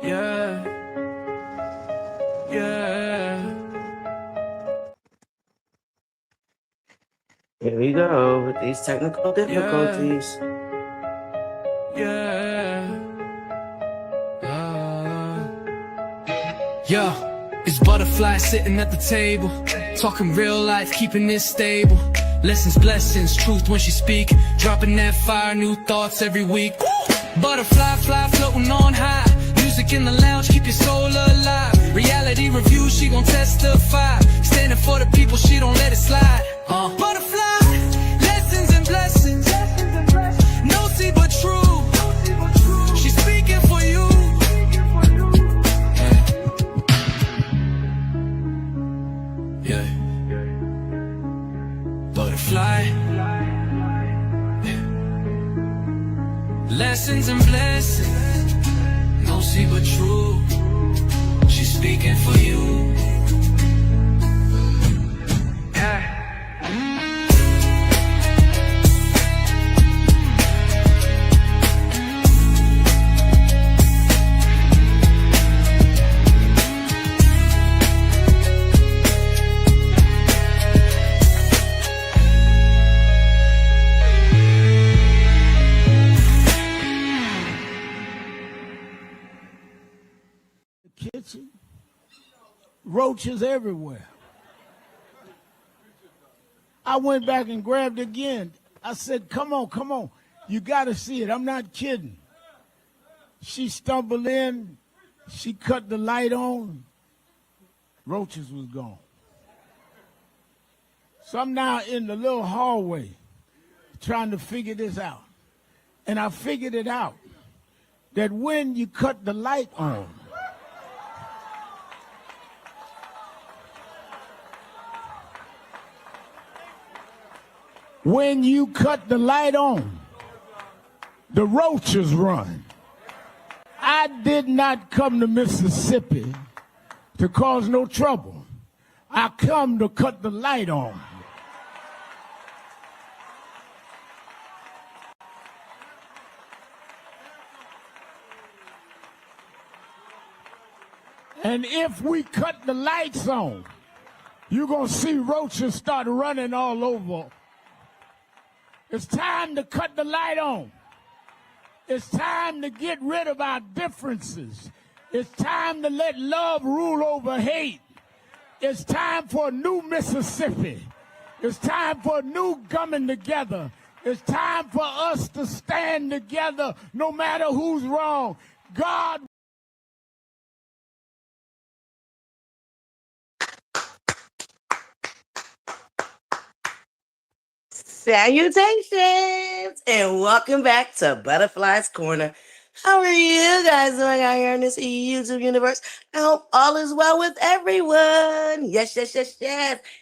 Yeah, yeah. Here we go with these technical difficulties. It's ButterFlii sitting at the table, talking real life, keeping it stable. Lessons, blessings, truth when she speak, dropping that fire, new thoughts every week. ButterFlii, fly, floating on high. Music in the lounge, keep your soul alive. Reality review, she gon' testify. Standing for the people, she don't let it slide. ButterFlii, lessons and blessings. No see but true. She's speaking for you. Yeah. ButterFlii. Lessons and blessings. No see but true. She's speaking for you. Yeah. Kitchen, roaches everywhere. I went back and grabbed it again. I said, come on. You got to see it. I'm not kidding. She stumbled in. She cut the light on. Roaches was gone. So I'm now in the little hallway trying to figure this out. And I figured it out, that when you cut the light on, when you cut the light on, the roaches run. I did not come to Mississippi to cause no trouble. I come to cut the light on. And if we cut the lights on, you're going to see roaches start running all over. It's time to cut the light on. It's time to get rid of our differences. It's time to let love rule over hate. It's time for a new Mississippi. It's time for a new coming together. It's time for us to stand together no matter who's wrong. God. Salutations and welcome back to ButterFlii's Corner. How are you guys doing out here in this YouTube universe? I hope all is well with everyone. Yes.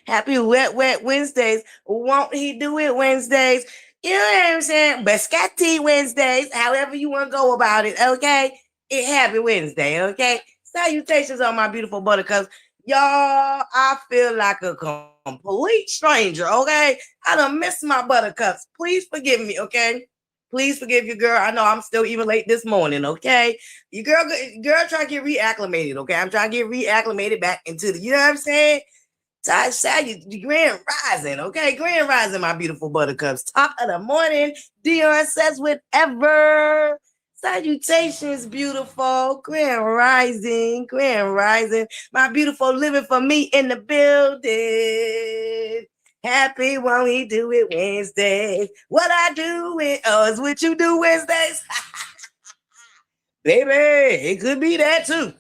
Happy Wet Wednesdays. Won't he do it Wednesdays? You know what I'm saying? Biscotti Wednesdays, however you want to go about it, okay? Happy Wednesday, okay? Salutations on my beautiful buttercups. Y'all, I feel like a complete stranger, okay? I done missed my buttercups. Please forgive me, okay? Please forgive your girl. I know I'm still even late this morning, okay? Your girl trying to get reacclimated, okay? I'm trying to get reacclimated back into the, you know what I'm saying? You grand rising, okay? Grand rising, my beautiful buttercups. Top of the morning, Dion says whatever. Salutations, beautiful. Grand rising. My beautiful living for me in the building. Happy won't he do it Wednesdays? What I do it, is what you do Wednesdays. Baby, it could be that too.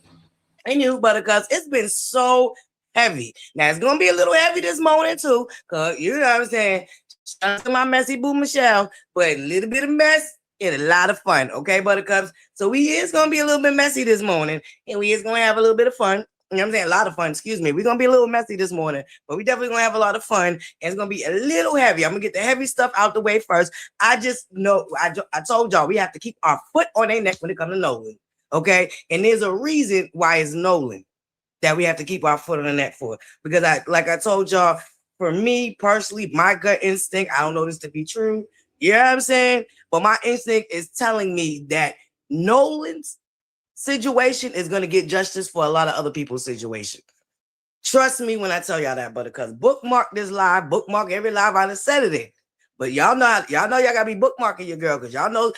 And you, buttercups, it's been so heavy. Now, it's going to be a little heavy this morning too, because you know what I'm saying? Shout out to my messy boo Michelle, but a little bit of mess and a lot of fun, okay, buttercups? So we is going to be a little bit messy this morning, and we is going to have a little bit of fun. You know what I'm saying? A lot of fun, excuse me. We're going to be a little messy this morning, but we definitely going to have a lot of fun, and it's going to be a little heavy. I'm going to get the heavy stuff out the way first. I just know, I told y'all, we have to keep our foot on their neck when it comes to Nolan, okay? And there's a reason why it's Nolan that we have to keep our foot on the neck for, because like I told y'all, for me personally, my gut instinct, I don't know this to be true, you know what I'm saying? But my instinct is telling me that Nolan's situation is going to get justice for a lot of other people's situation. Trust me when I tell y'all that, because bookmark this live, bookmark every live I done said it in. But y'all know y'all gotta be bookmarking your girl, because y'all know.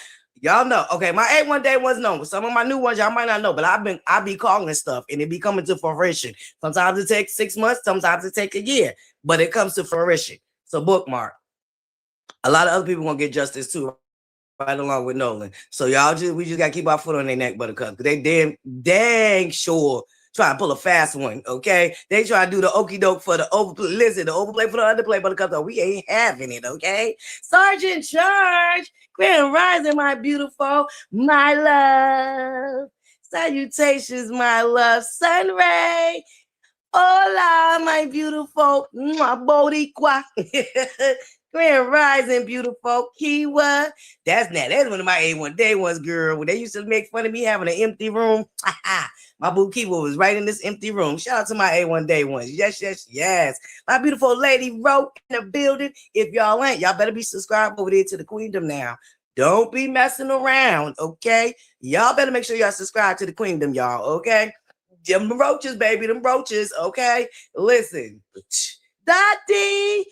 Okay, my 8-1 day was known, but some of my new ones y'all might not know. But I be calling stuff and it be coming to fruition. Sometimes it takes 6 months, sometimes it takes a year, but it comes to fruition. So bookmark. A lot of other people gonna get justice too, right along with Nolan. So we just gotta keep our foot on their neck, Buttercup. They dang sure try to pull a fast one, okay? They try to do the okie doke for the overplay. Listen, the overplay for the underplay, Buttercup, though, we ain't having it, okay? Sergeant Charge, Grand Rising, my beautiful, my love. Salutations, my love. Sunray. Hola, my beautiful, my Boricua. Grand Rising, beautiful Kiwa. That's one of my A1 day ones, girl. When they used to make fun of me having an empty room, my boo Kiwa was right in this empty room. Shout out to my A1 day ones. Yes, yes, yes. My beautiful lady wrote in the building. If y'all ain't, y'all better be subscribed over there to the Queendom now. Don't be messing around, okay? Y'all better make sure y'all subscribe to the Queendom, y'all, okay? Them roaches, baby, them roaches, okay? Listen. Dottie.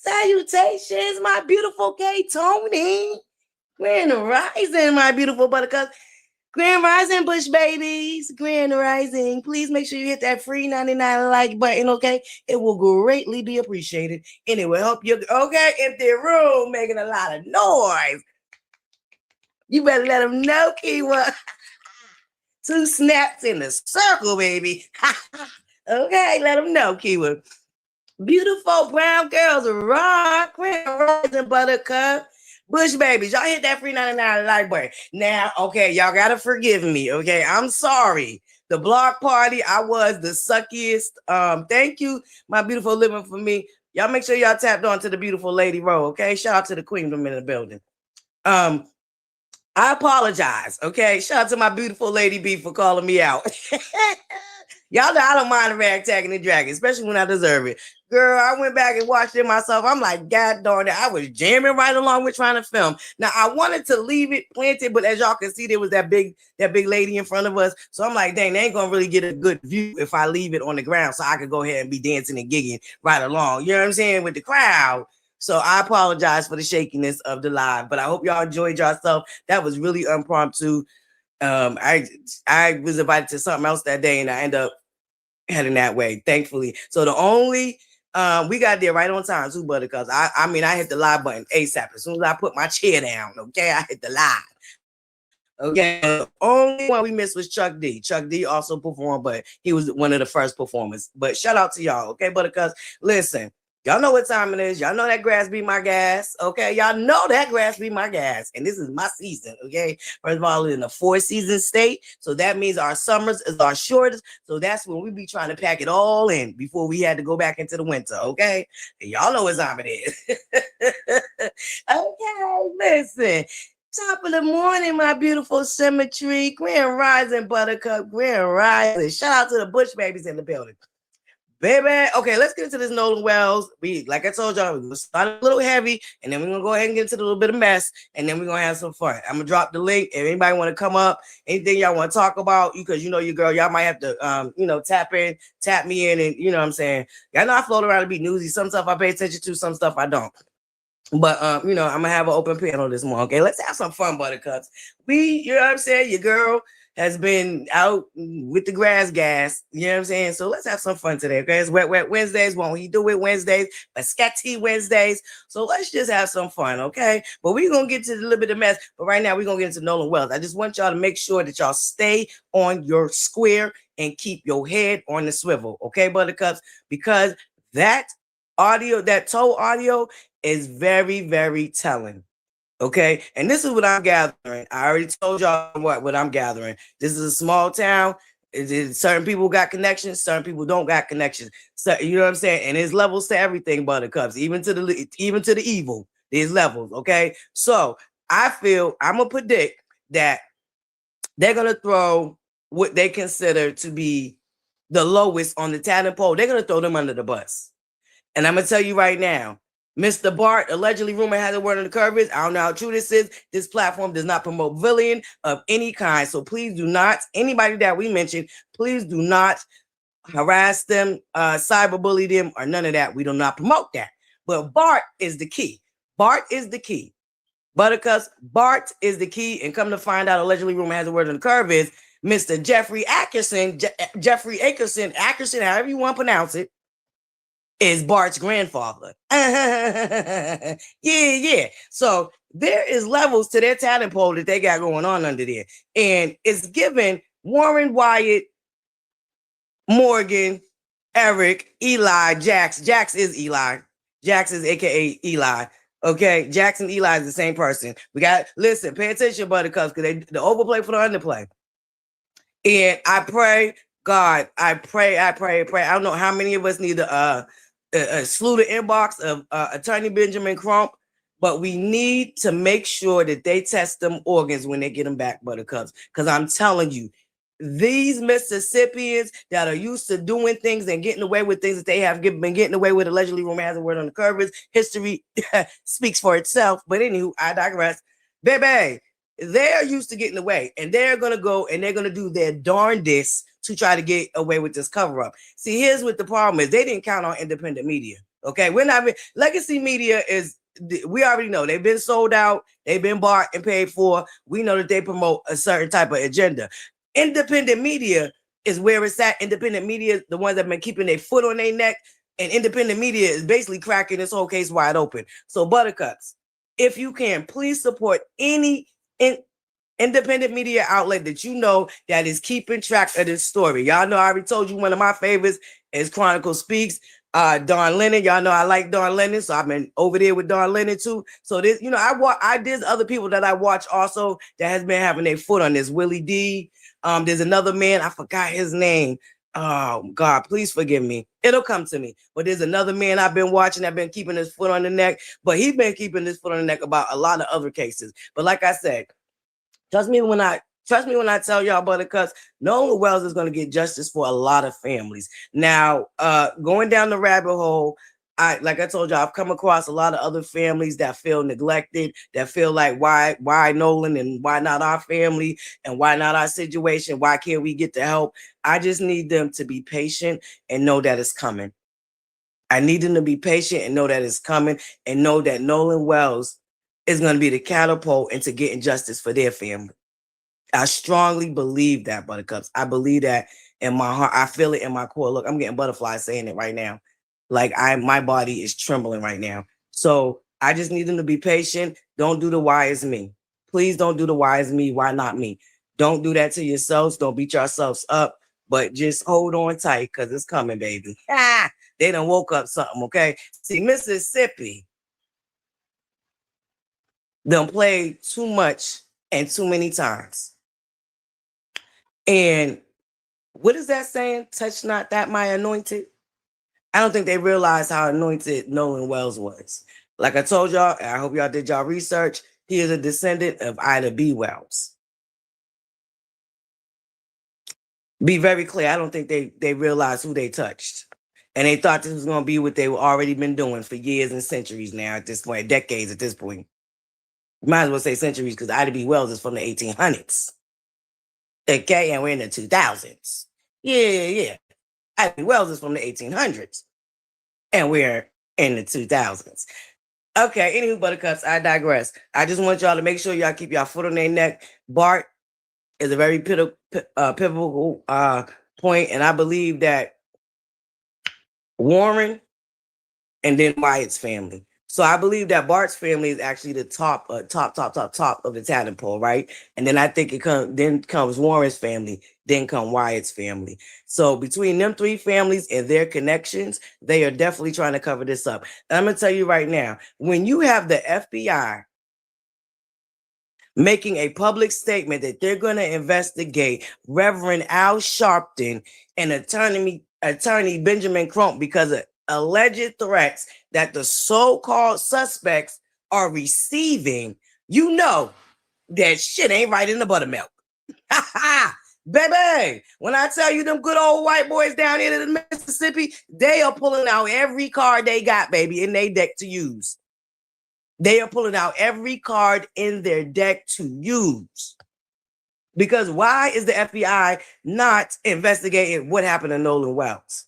Salutations, my beautiful K Tony. Grand Rising, my beautiful Buttercups. Grand Rising, Bush babies. Grand Rising. Please make sure you hit that free 99 like button, okay? It will greatly be appreciated. And it will help you, okay? Empty room making a lot of noise. You better let them know, Kiwa. 2 snaps in the circle, baby. Okay, let them know, Kiwa. Beautiful brown girls rock. Grand Rising, Buttercup. Bush babies, y'all hit that free 99 like button. Now, okay, y'all gotta forgive me, okay? I'm sorry. The block party, I was the suckiest. Thank you, my beautiful living for me. Y'all make sure y'all tapped on to the beautiful lady row, okay? Shout out to the Queendom in the building. I apologize, okay? Shout out to my beautiful lady B for calling me out. Y'all know I don't mind a rag tagging and dragging, especially when I deserve it. Girl, I went back and watched it myself. I'm like, God darn it, I was jamming right along with trying to film. Now, I wanted to leave it planted, but as y'all can see, there was that big lady in front of us. So I'm like, dang, they ain't gonna really get a good view if I leave it on the ground, so I could go ahead and be dancing and gigging right along. You know what I'm saying? With the crowd. So I apologize for the shakiness of the live, but I hope y'all enjoyed yourself. That was really impromptu. I was invited to something else that day, and I ended up heading that way, thankfully. So the only we got there right on time too, Buttercups. I mean, I hit the live button ASAP as soon as I put my chair down. Okay, I hit the live. Okay, the only one we missed was Chuck D. Chuck D also performed, but he was one of the first performers. But shout out to y'all, okay, Buttercups. Listen. Y'all know what time it is. Y'all know that grass be my gas. Okay. Y'all know that grass be my gas. And this is my season. Okay. First of all, in a 4-season state. So that means our summers is our shortest. So that's when we be trying to pack it all in before we had to go back into the winter. Okay. And y'all know what time it is. Okay. Listen. Top of the morning, my beautiful symmetry. Grand Rising, Buttercup. Grand Rising. Shout out to the Bush babies in the building. Baby, okay, let's get into this Nolan Wells. Like I told y'all, we're gonna start a little heavy, and then we're gonna go ahead and get into a little bit of mess, and then we're gonna have some fun. I'm gonna drop the link. If anybody want to come up, anything y'all want to talk about, because you know your girl, y'all might have to tap me in, and you know what I'm saying. Y'all know I float around and be newsy. Some stuff I pay attention to, some stuff I don't. But I'm gonna have an open panel this morning. Okay, let's have some fun, Buttercups. You know what I'm saying? Your girl has been out with the grass gas. You know what I'm saying? So let's have some fun today. Okay, it's wet Wednesdays. Won't he do it Wednesdays? But scatty Wednesdays. So let's just have some fun, okay? But we're gonna get to a little bit of mess. But right now we're gonna get into Nolan Wells. I just want y'all to make sure that y'all stay on your square and keep your head on the swivel, okay, Buttercups? Because that toe audio is very, very telling. Okay, and this is what I'm gathering. I already told y'all what I'm gathering. This is a small town. Certain people got connections, certain people don't got connections. So you know what I'm saying? And there's levels to everything, Buttercups, even to the evil. There's levels, okay? So I'm gonna predict that they're gonna throw what they consider to be the lowest on the talent pole. They're gonna throw them under the bus. And I'm gonna tell you right now, Mr. Bart, allegedly rumor has a word on the curve is. I don't know how true this is. This platform does not promote bullying of any kind. So please do not, anybody that we mentioned, please do not harass them, cyberbully them, or none of that. We do not promote that. But Bart is the key. Bart is the key. ButterCups, Bart is the key. And come to find out, allegedly rumor has a word on the curve is Mr. Jeffrey Ackerson, Jeffrey Ackerson, however you want to pronounce it, is Bart's grandfather. Yeah. So there is levels to their talent pool that they got going on under there. And it's given Warren, Wyatt, Morgan, Eric, Eli, Jax. Jax is Eli. Jax is AKA Eli. Okay, Jax and Eli is the same person. We got, listen, pay attention, ButterCups, because the overplay for the underplay. And I pray, God, I pray. I don't know how many of us need to slew the inbox of Attorney Benjamin Crump, but we need to make sure that they test them organs when they get them back, ButterCups. Because I'm telling you, these Mississippians that are used to doing things and getting away with things that they have been getting away with, allegedly rumor has a word on the curve, history speaks for itself. But anywho, I digress. Baby, they're used to getting away, and they're going to go and they're going to do their darndest to try to get away with this cover up. See, here's what the problem is. They didn't count on independent media. Okay, we're not, legacy media is, we already know they've been sold out, they've been bought and paid for. We know that they promote a certain type of agenda. Independent media is where it's at. Independent media, the ones that have been keeping their foot on their neck, and independent media is basically cracking this whole case wide open. So ButterCups, if you can, please support any independent media outlet that you know that is keeping track of this story. Y'all know I already told you one of my favorites is Chronicle Speaks. Don Lennon, y'all know I like Don Lennon, so I've been over there with Don Lennon too. So this, you know, there's other people that I watch also that has been having their foot on this. Willie D. There's another man, I forgot his name. Oh God, please forgive me. It'll come to me. But there's another man I've been watching that been keeping his foot on the neck, but he's been keeping his foot on the neck about a lot of other cases. But like I said, trust me when I tell y'all, ButterCups, Nolan Wells is going to get justice for a lot of families. Now, going down the rabbit hole, like I told y'all, I've come across a lot of other families that feel neglected, that feel like why Nolan and why not our family and why not our situation? Why can't we get the help? I just need them to be patient and know that it's coming. I need them to be patient and know that it's coming and know that Nolan Wells is going to be the catapult into getting justice for their family. I strongly believe that, ButterCups. I believe that in my heart. I feel it in my core. Look, I'm getting butterflies saying it right now. Like my body is trembling right now. So I just need them to be patient. Don't do the why is me. Please don't do the why is me. Why not me? Don't do that to yourselves. Don't beat yourselves up. But just hold on tight because it's coming, baby. They done woke up something, okay? See, Mississippi done played too much and too many times. And what is that saying? Touch not that my anointed. I don't think they realized how anointed Nolan Wells was. Like I told y'all, I hope y'all did y'all research. He is a descendant of Ida B. Wells. Be very clear. I don't think they realized who they touched. And they thought this was going to be what they were already been doing for years and centuries now at this point, decades at this point. You might as well say centuries because Ida B. Wells is from the 1800s. Okay, and we're in the 2000s. Yeah. Ida B. Wells is from the 1800s. And we're in the 2000s. Okay, anywho, ButterCups, I digress. I just want y'all to make sure y'all keep y'all foot on their neck. Bart is a very pivotal point, and I believe that Warren and then Wyatt's family. So I believe that Bart's family is actually the top of the talent pool, right? And then I think then comes Warren's family, then come Wyatt's family. So between them three families and their connections, they are definitely trying to cover this up. And I'm gonna tell you right now, when you have the FBI making a public statement that they're going to investigate Reverend Al Sharpton and attorney Benjamin Crump because of alleged threats that the so-called suspects are receiving, you know that shit ain't right in the buttermilk. Baby, when I tell you them good old white boys down here in Mississippi, they are pulling out every card they got, baby, in their deck to use. They are pulling out every card in their deck to use. Because why is the FBI not investigating what happened to Nolan Wells?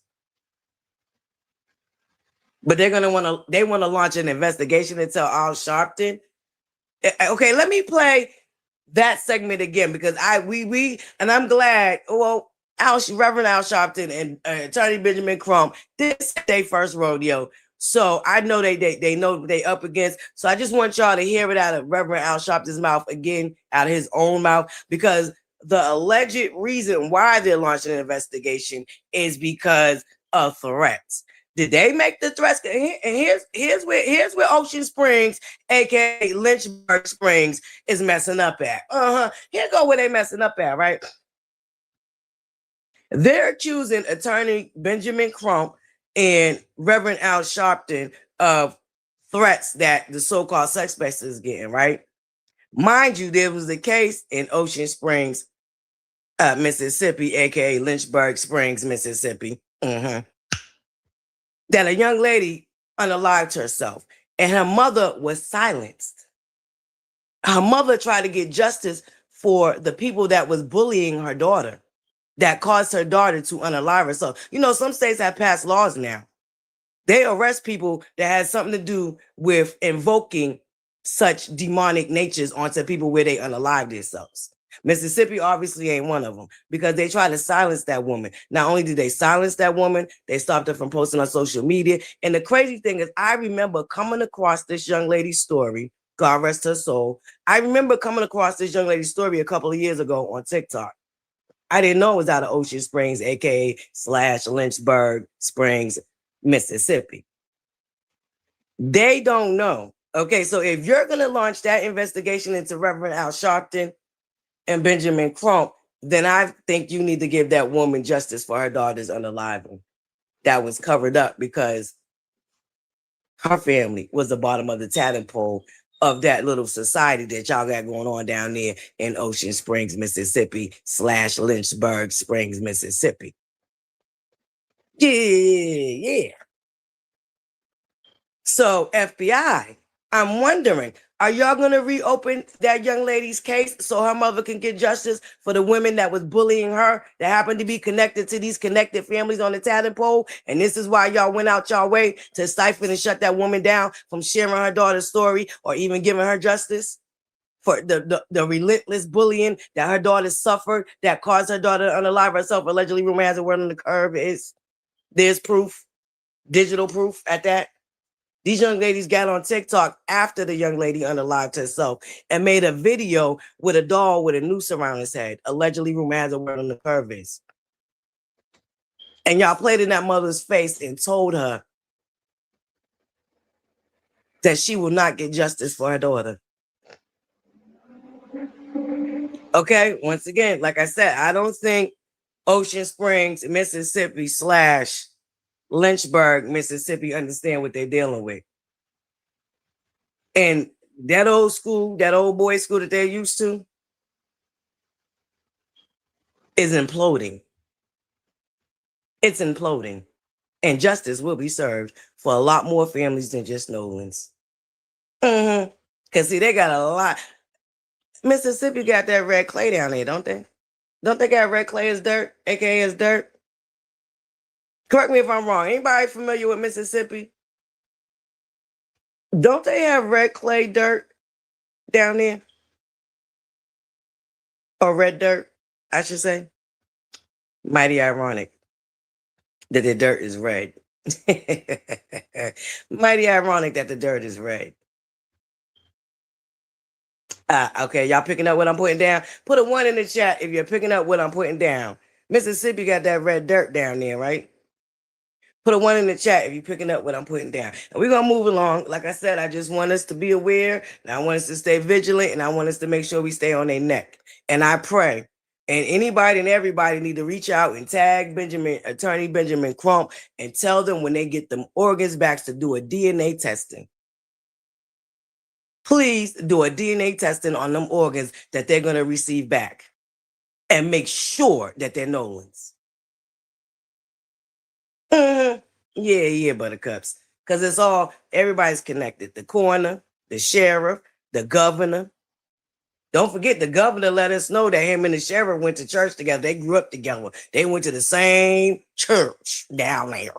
But they want to launch an investigation into Al Sharpton. Okay, let me play that segment again because I'm glad. Well, Reverend Al Sharpton and Attorney Benjamin Crump, this is their first rodeo, so I know they know they up against. So I just want y'all to hear it out of Reverend Al Sharpton's mouth again, out of his own mouth, because the alleged reason why they're launching an investigation is because of threats. Did they make the threats? And here's where Ocean Springs, aka Lynchburg Springs, is messing up at. Here go where they messing up at, right? They're accusing Attorney Benjamin Crump and Reverend Al Sharpton of threats that the so-called suspect is getting, right? Mind you, there was a case in Ocean Springs, Mississippi, aka Lynchburg Springs, Mississippi. That a young lady unalived herself and her mother was silenced. Her mother tried to get justice for the people that was bullying her daughter, that caused her daughter to unalive herself. You know, some states have passed laws now. They arrest people that has something to do with invoking such demonic natures onto people where they unalive themselves. Mississippi obviously ain't one of them because they tried to silence that woman. Not only did they silence that woman, they stopped her from posting on social media. And the crazy thing is, I remember coming across this young lady's story, God rest her soul. I remember coming across this young lady's story a couple of years ago on TikTok. I didn't know it was out of Ocean Springs, aka / Lynchburg Springs, Mississippi. They don't know. Okay, so if you're going to launch that investigation into Reverend Al Sharpton and Benjamin Crump, then I think you need to give that woman justice for her daughter's unaliving. That was covered up because her family was the bottom of the talent pole of that little society that y'all got going on down there in Ocean Springs, Mississippi / Lynchburg Springs, Mississippi. Yeah. So FBI, I'm wondering, are y'all going to reopen that young lady's case so her mother can get justice for the women that was bullying her that happened to be connected to these connected families on the talent pole? And this is why y'all went out y'all way to stifle and shut that woman down from sharing her daughter's story or even giving her justice for the relentless bullying that her daughter suffered that caused her daughter to unalive herself. Allegedly, rumor has it word on the curve is there's proof, digital proof at that. These young ladies got on TikTok after the young lady unalived herself and made a video with a doll with a noose around his head. Allegedly, rumor has a word on the curve is. And y'all played in that mother's face and told her that she will not get justice for her daughter. Okay, once again, like I said, I don't think Ocean Springs, Mississippi / Lynchburg, Mississippi understand what they're dealing with. And that old school, that old boys school that they're used to is imploding. It's imploding. And justice will be served for a lot more families than just Nolan's. Because see, they got a lot. Mississippi got that red clay down there, don't they? Don't they got red clay as dirt, aka as dirt? Correct me if I'm wrong. Anybody familiar with Mississippi? Don't they have red clay dirt down there? Or red dirt, I should say. Mighty ironic that the dirt is red. Mighty ironic that the dirt is red. Okay, y'all picking up what I'm putting down? Put a 1 in the chat if you're picking up what I'm putting down. Mississippi got that red dirt down there, right? Put a 1 in the chat if you're picking up what I'm putting down. And we're going to move along. Like I said, I just want us to be aware, and I want us to stay vigilant, and I want us to make sure we stay on their neck. And I pray, and anybody and everybody need to reach out and tag Attorney Benjamin Crump and tell them when they get them organs back to do a DNA testing. Please do a DNA testing on them organs that they're going to receive back. and make sure that they're Nolans. Yeah, Buttercups. Because it's all, everybody's connected. The coroner, the sheriff, the governor. Don't forget, the governor let us know that him and the sheriff went to church together. They grew up together. They went to the same church down there.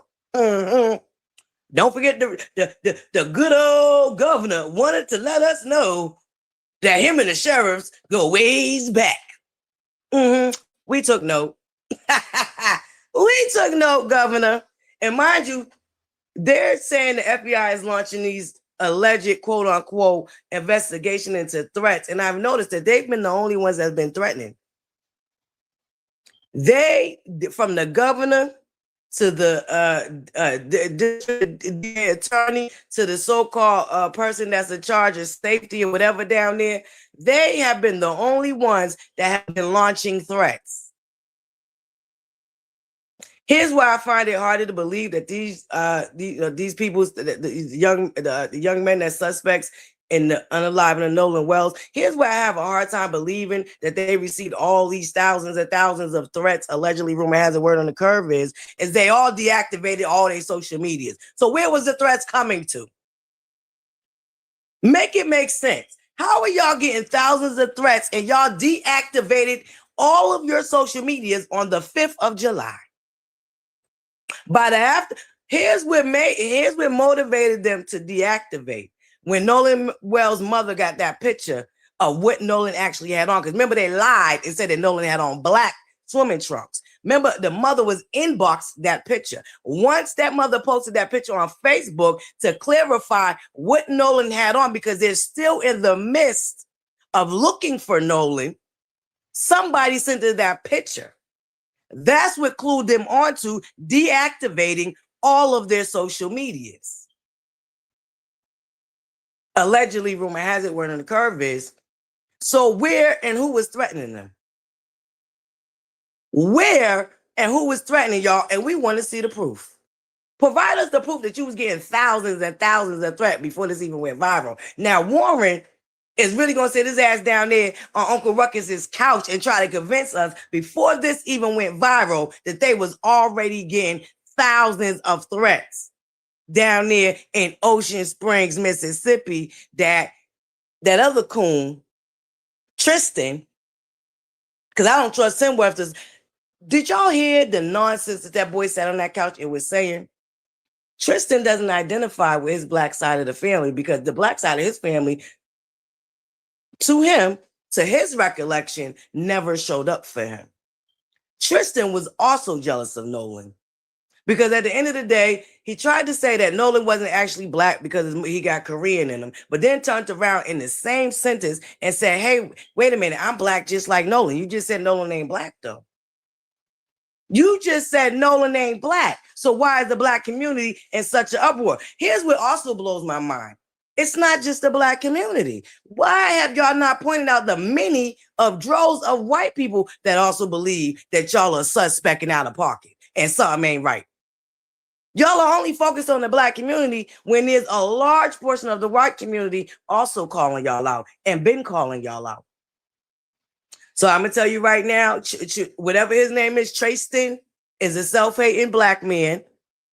Don't forget, the good old governor wanted to let us know that him and the sheriffs go ways back. We took note. We took note, Governor. And mind you, they're saying the FBI is launching these alleged quote unquote investigation into threats. And I've noticed that they've been the only ones that's been threatening. They, from the governor to the attorney to the so-called person that's in charge of safety or whatever down there, they have been the only ones that have been launching threats. Here's why I find it harder to believe that these people, the young men that's suspects in the unalive and Nolan Wells. Here's why I have a hard time believing that they received all these thousands and thousands of threats. Allegedly, rumor has a word on the curve is they all deactivated all their social medias. So where was the threats coming to? Make it make sense. How are y'all getting thousands of threats and y'all deactivated all of your social medias on the 5th of July? By the after, here's what motivated them to deactivate. When Nolan Wells' mother got that picture of what Nolan actually had on, because remember they lied and said that Nolan had on black swimming trunks. Remember, the mother was inboxed that picture. Once that mother posted that picture on Facebook to clarify what Nolan had on, because they're still in the midst of looking for Nolan, somebody sent her that picture. That's what clued them on to deactivating all of their social medias. Allegedly, rumor has it, word on the curve is, so where and who was threatening them? Where and who was threatening y'all? And we want to see the proof. Provide us the proof that you was getting thousands and thousands of threats before this even went viral. Now, Warren is really going to sit his ass down there on Uncle Ruckus's couch and try to convince us before this even went viral that they was already getting thousands of threats down there in Ocean Springs, Mississippi. That other coon, Tristan, because I don't trust him with this. Did y'all hear the nonsense that boy sat on that couch and was saying? Tristan doesn't identify with his black side of the family because the black side of his family, to him, to his recollection, never showed up for him. Tristan was also jealous of Nolan because at the end of the day, he tried to say that Nolan wasn't actually black because he got Korean in him, but then turned around in the same sentence and said, hey, wait a minute, I'm black just like Nolan. You just said Nolan ain't black though. You just said Nolan ain't black. So why is the black community in such an uproar? Here's what also blows my mind. It's not just the black community. Why have y'all not pointed out the many of droves of white people that also believe that y'all are suspecting out of pocket and something ain't right? Y'all are only focused on the black community when there's a large portion of the white community also calling y'all out and been calling y'all out. So I'm going to tell you right now, whatever his name is, Tristan is a self-hating black man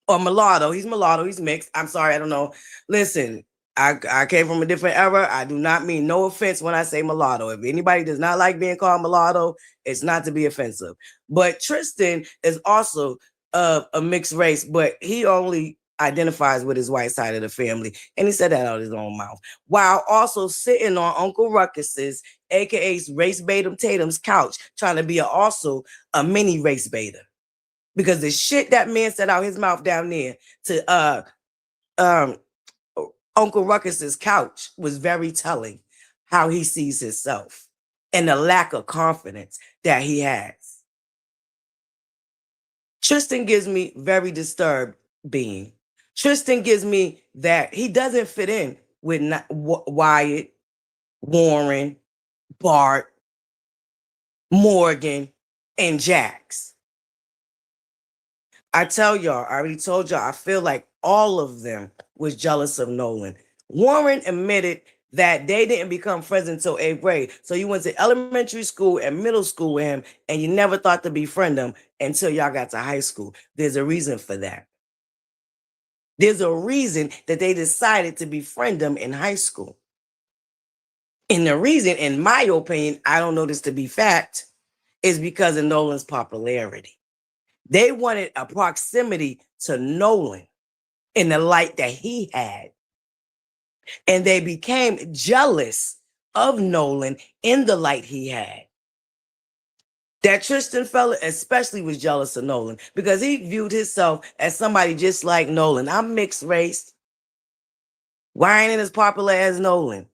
or mulatto. He's mulatto. He's mixed. I'm sorry. I don't know. Listen, I came from a different era. I do not mean no offense when I say mulatto. If anybody does not like being called mulatto, it's not to be offensive. But Tristan is also a mixed race, but he only identifies with his white side of the family. And he said that out of his own mouth, while also sitting on Uncle Ruckus's, aka Race Batum Tatum's couch, trying to be also a mini race baiter. Because the shit that man said out his mouth down there to Uncle Ruckus's couch was very telling how he sees himself and the lack of confidence that he has. Tristan gives me very disturbed being. Tristan gives me that he doesn't fit in with Wyatt, Warren, Bart, Morgan, and Jax. I tell y'all, I already told y'all, I feel like all of them was jealous of Nolan. Warren admitted that they didn't become friends until 8th grade. So you went to elementary school and middle school with him, and you never thought to befriend him until y'all got to high school. There's a reason for that. There's a reason that they decided to befriend him in high school. And the reason, in my opinion, I don't know this to be fact, is because of Nolan's popularity. They wanted a proximity to Nolan in the light that he had. And they became jealous of Nolan in the light he had. That Tristan fella especially was jealous of Nolan because he viewed himself as somebody just like Nolan. I'm mixed race. Why ain't it as popular as Nolan?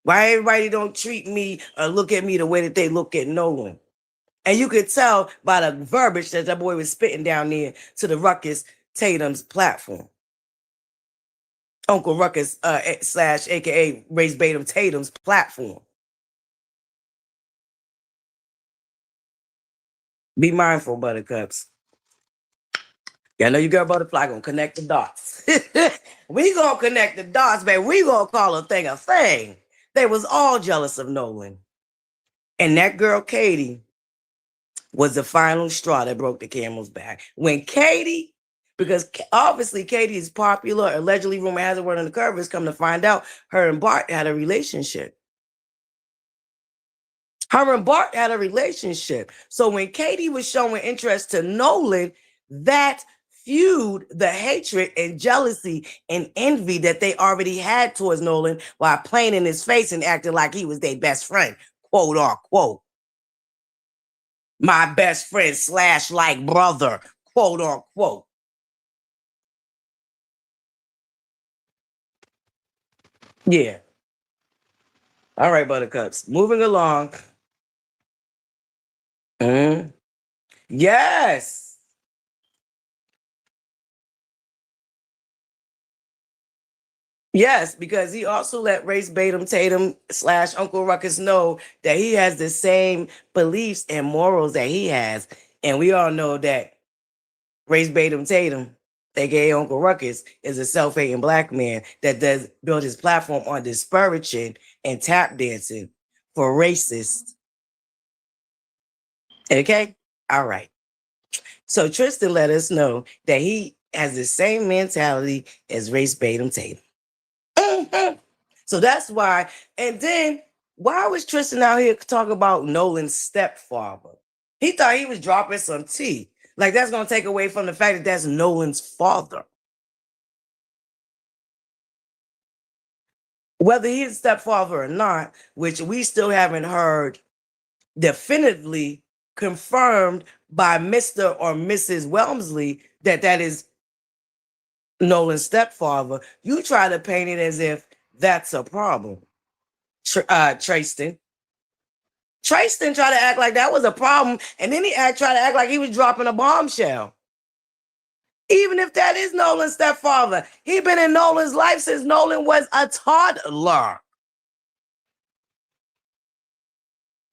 Why everybody don't treat me or look at me the way that they look at Nolan? And you could tell by the verbiage that boy was spitting down there to the Ruckus Tatum's platform. Uncle Ruckus / aka Race Batum Tatum's platform. Be mindful, Buttercups. Yeah, I know you girl ButterFlii gonna connect the dots. We gonna connect the dots, baby. We gonna call a thing a thing. They was all jealous of Nolan. And that girl, Katie, was the final straw that broke the camel's back. When Katie, because obviously Katie is popular, allegedly rumor has it word on the curve, has come to find out her and Bart had a relationship. Her and Bart had a relationship. So when Katie was showing interest to Nolan, that feud, the hatred and jealousy and envy that they already had towards Nolan while playing in his face and acting like he was their best friend, quote unquote. My best friend / like brother, quote unquote. Yeah. All right, Buttercups. Moving along. Yes. Yes, because he also let Race Batum Tatum / Uncle Ruckus know that he has the same beliefs and morals that he has. And we all know that Race Batum Tatum, aka Uncle Ruckus, is a self-hating black man that does build his platform on disparaging and tap dancing for racists. Okay? All right. So Tristan let us know that he has the same mentality as Race Batum Tatum. So that's why. And then why was Tristan out here talking about Nolan's stepfather? He thought he was dropping some tea. Like that's going to take away from the fact that that's Nolan's father. Whether he's a stepfather or not, which we still haven't heard definitively confirmed by Mr. or Mrs. Welmsley that is Nolan's stepfather, you try to paint it as if that's a problem. Tristan tried to act like that was a problem, and then he tried to act like he was dropping a bombshell. Even if that is Nolan's stepfather, he been in Nolan's life since Nolan was a toddler.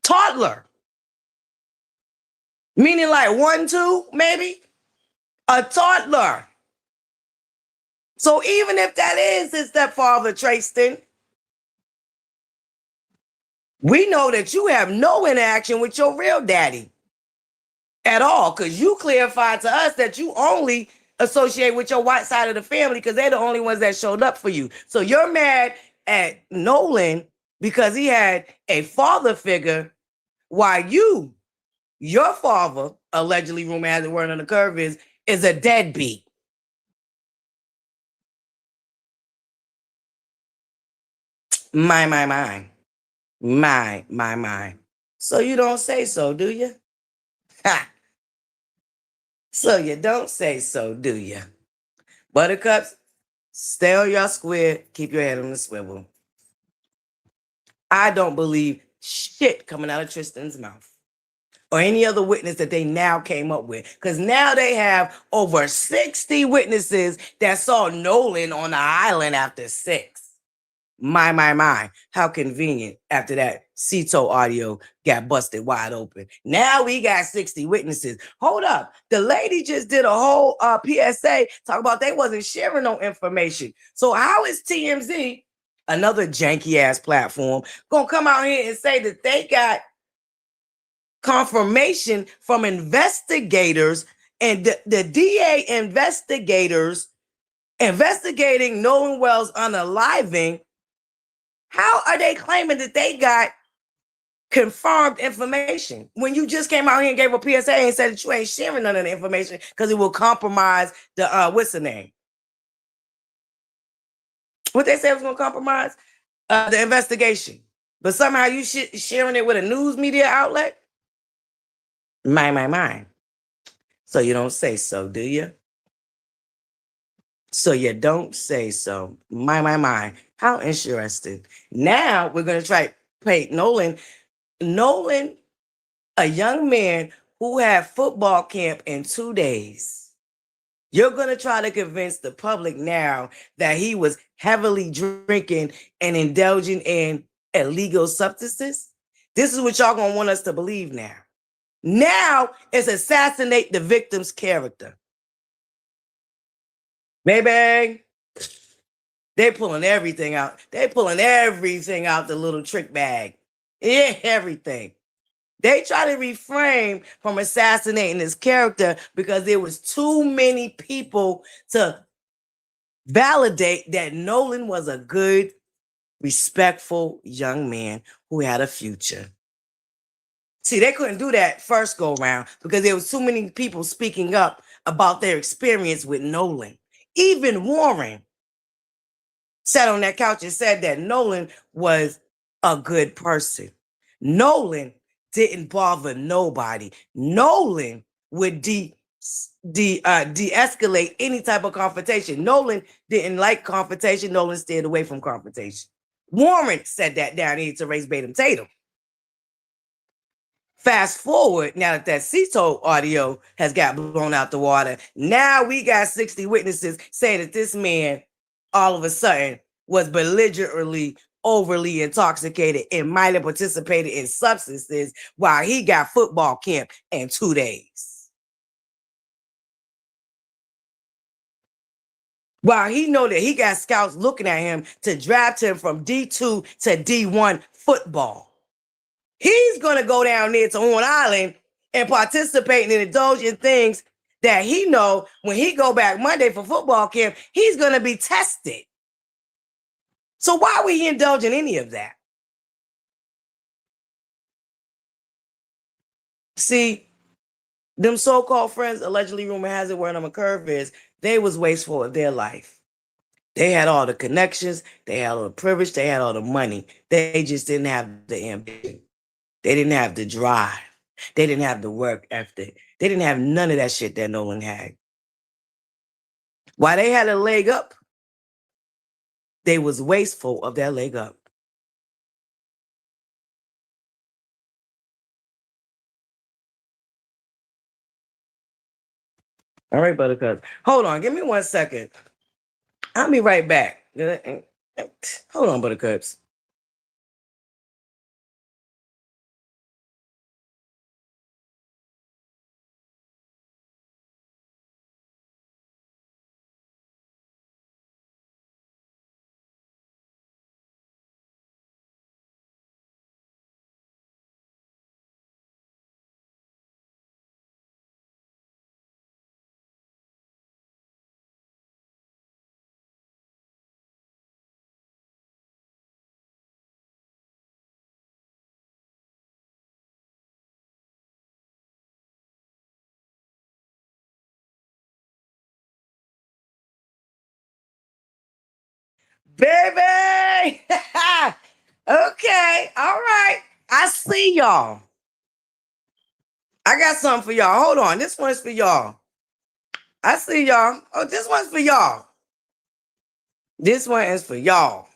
Toddler. Meaning like 1, 2, maybe? A toddler. So even if that is his stepfather, Tristan, we know that you have no interaction with your real daddy at all, because you clarified to us that you only associate with your white side of the family because they're the only ones that showed up for you. So you're mad at Nolan because he had a father figure, while your father, allegedly rumor has it word on the curve, is a deadbeat. My. So you don't say so, do you? Ha! So you don't say so, do you? Buttercups, stay on your square, keep your head on the swivel. I don't believe shit coming out of Tristan's mouth or any other witness that they now came up with, because now they have over 60 witnesses that saw Nolan on the island after 6. My. How convenient after that Cito audio got busted wide open. Now we got 60 witnesses. Hold up. The lady just did a whole PSA talk about they wasn't sharing no information. So how is TMZ another janky ass platform, gonna come out here and say that they got confirmation from investigators and the DA investigators investigating Nolan Wells unaliving. How are they claiming that they got confirmed information when you just came out here and gave a PSA and said that you ain't sharing none of the information because it will compromise the what's the name? What they said was gonna compromise the investigation, but somehow you sharing it with a news media outlet. My. So you don't say so, do you? So you don't say so. My. How interesting. Now we're gonna try to play Nolan. Nolan, a young man who had football camp in 2 days. You're going to try to convince the public now that he was heavily drinking and indulging in illegal substances? This is what y'all going to want us to believe now. Now it's assassinate the victim's character. Baby, they're pulling everything out. They're pulling everything out the little trick bag. Yeah, everything. They try to refrain from assassinating his character because there was too many people to validate that Nolan was a good, respectful young man who had a future. See, they couldn't do that first go round because there was too many people speaking up about their experience with Nolan. Even Warren sat on that couch and said that Nolan was a good person. Nolan didn't bother nobody. Nolan would de-escalate any type of confrontation. Nolan didn't like confrontation. Nolan stayed away from confrontation. Warren said that down here to raise Batum Tatum. Fast forward, now that Cito audio has got blown out the water, now we got 60 witnesses saying that this man all of a sudden was belligerently overly intoxicated and might have participated in substances while he got football camp in 2 days. While he know that he got scouts looking at him to draft him from D2 to D1 football. He's going to go down there to Horn Island and participate and indulge in things that he know when he go back Monday for football camp, he's going to be tested. So why would he indulge in any of that? See, them so-called friends, allegedly rumor has it where the curve is, they was wasteful of their life. They had all the connections, they had all the privilege, they had all the money. They just didn't have the ambition. They didn't have the drive. They didn't have the work ethic. They didn't have none of that shit that Nolan had. While they had a leg up, they was wasteful of their leg up. All right, Buttercups. Hold on, give me 1 second. I'll be right back. Hold on, Buttercups. Baby! Okay, all right. I see y'all. I got something for y'all. Hold on. This one's for y'all. I see y'all. Oh, this one's for y'all. This one is for y'all.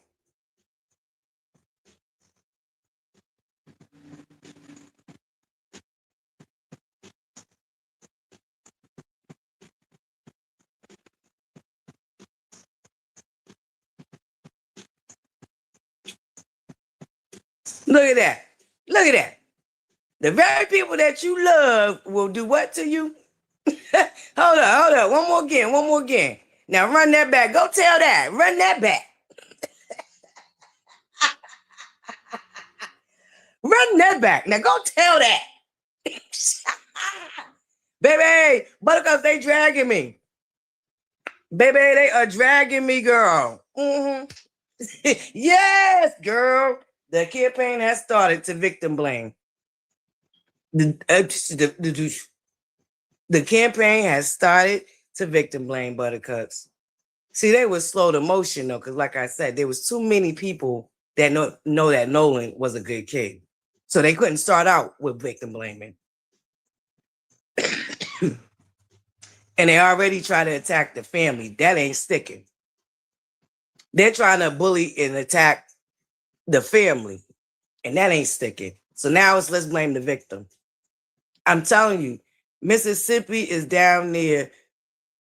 Look at that. Look at that. The very people that you love will do what to you? Hold up. One more again. Now run that back. Go tell that. Run that back. run that back. Now go tell that. Baby, Buttercups, they dragging me. Baby, they are dragging me, girl. Mm-hmm. Yes, girl. The campaign has started to victim blame. The campaign has started to victim blame, Buttercups. See, they were slow to motion though, because like I said, there was too many people that know that Nolan was a good kid. So they couldn't start out with victim blaming. And they already try to attack the family. That ain't sticking. They're trying to bully and attack the family. And that ain't sticking. So now it's let's blame the victim. I'm telling you, Mississippi is down there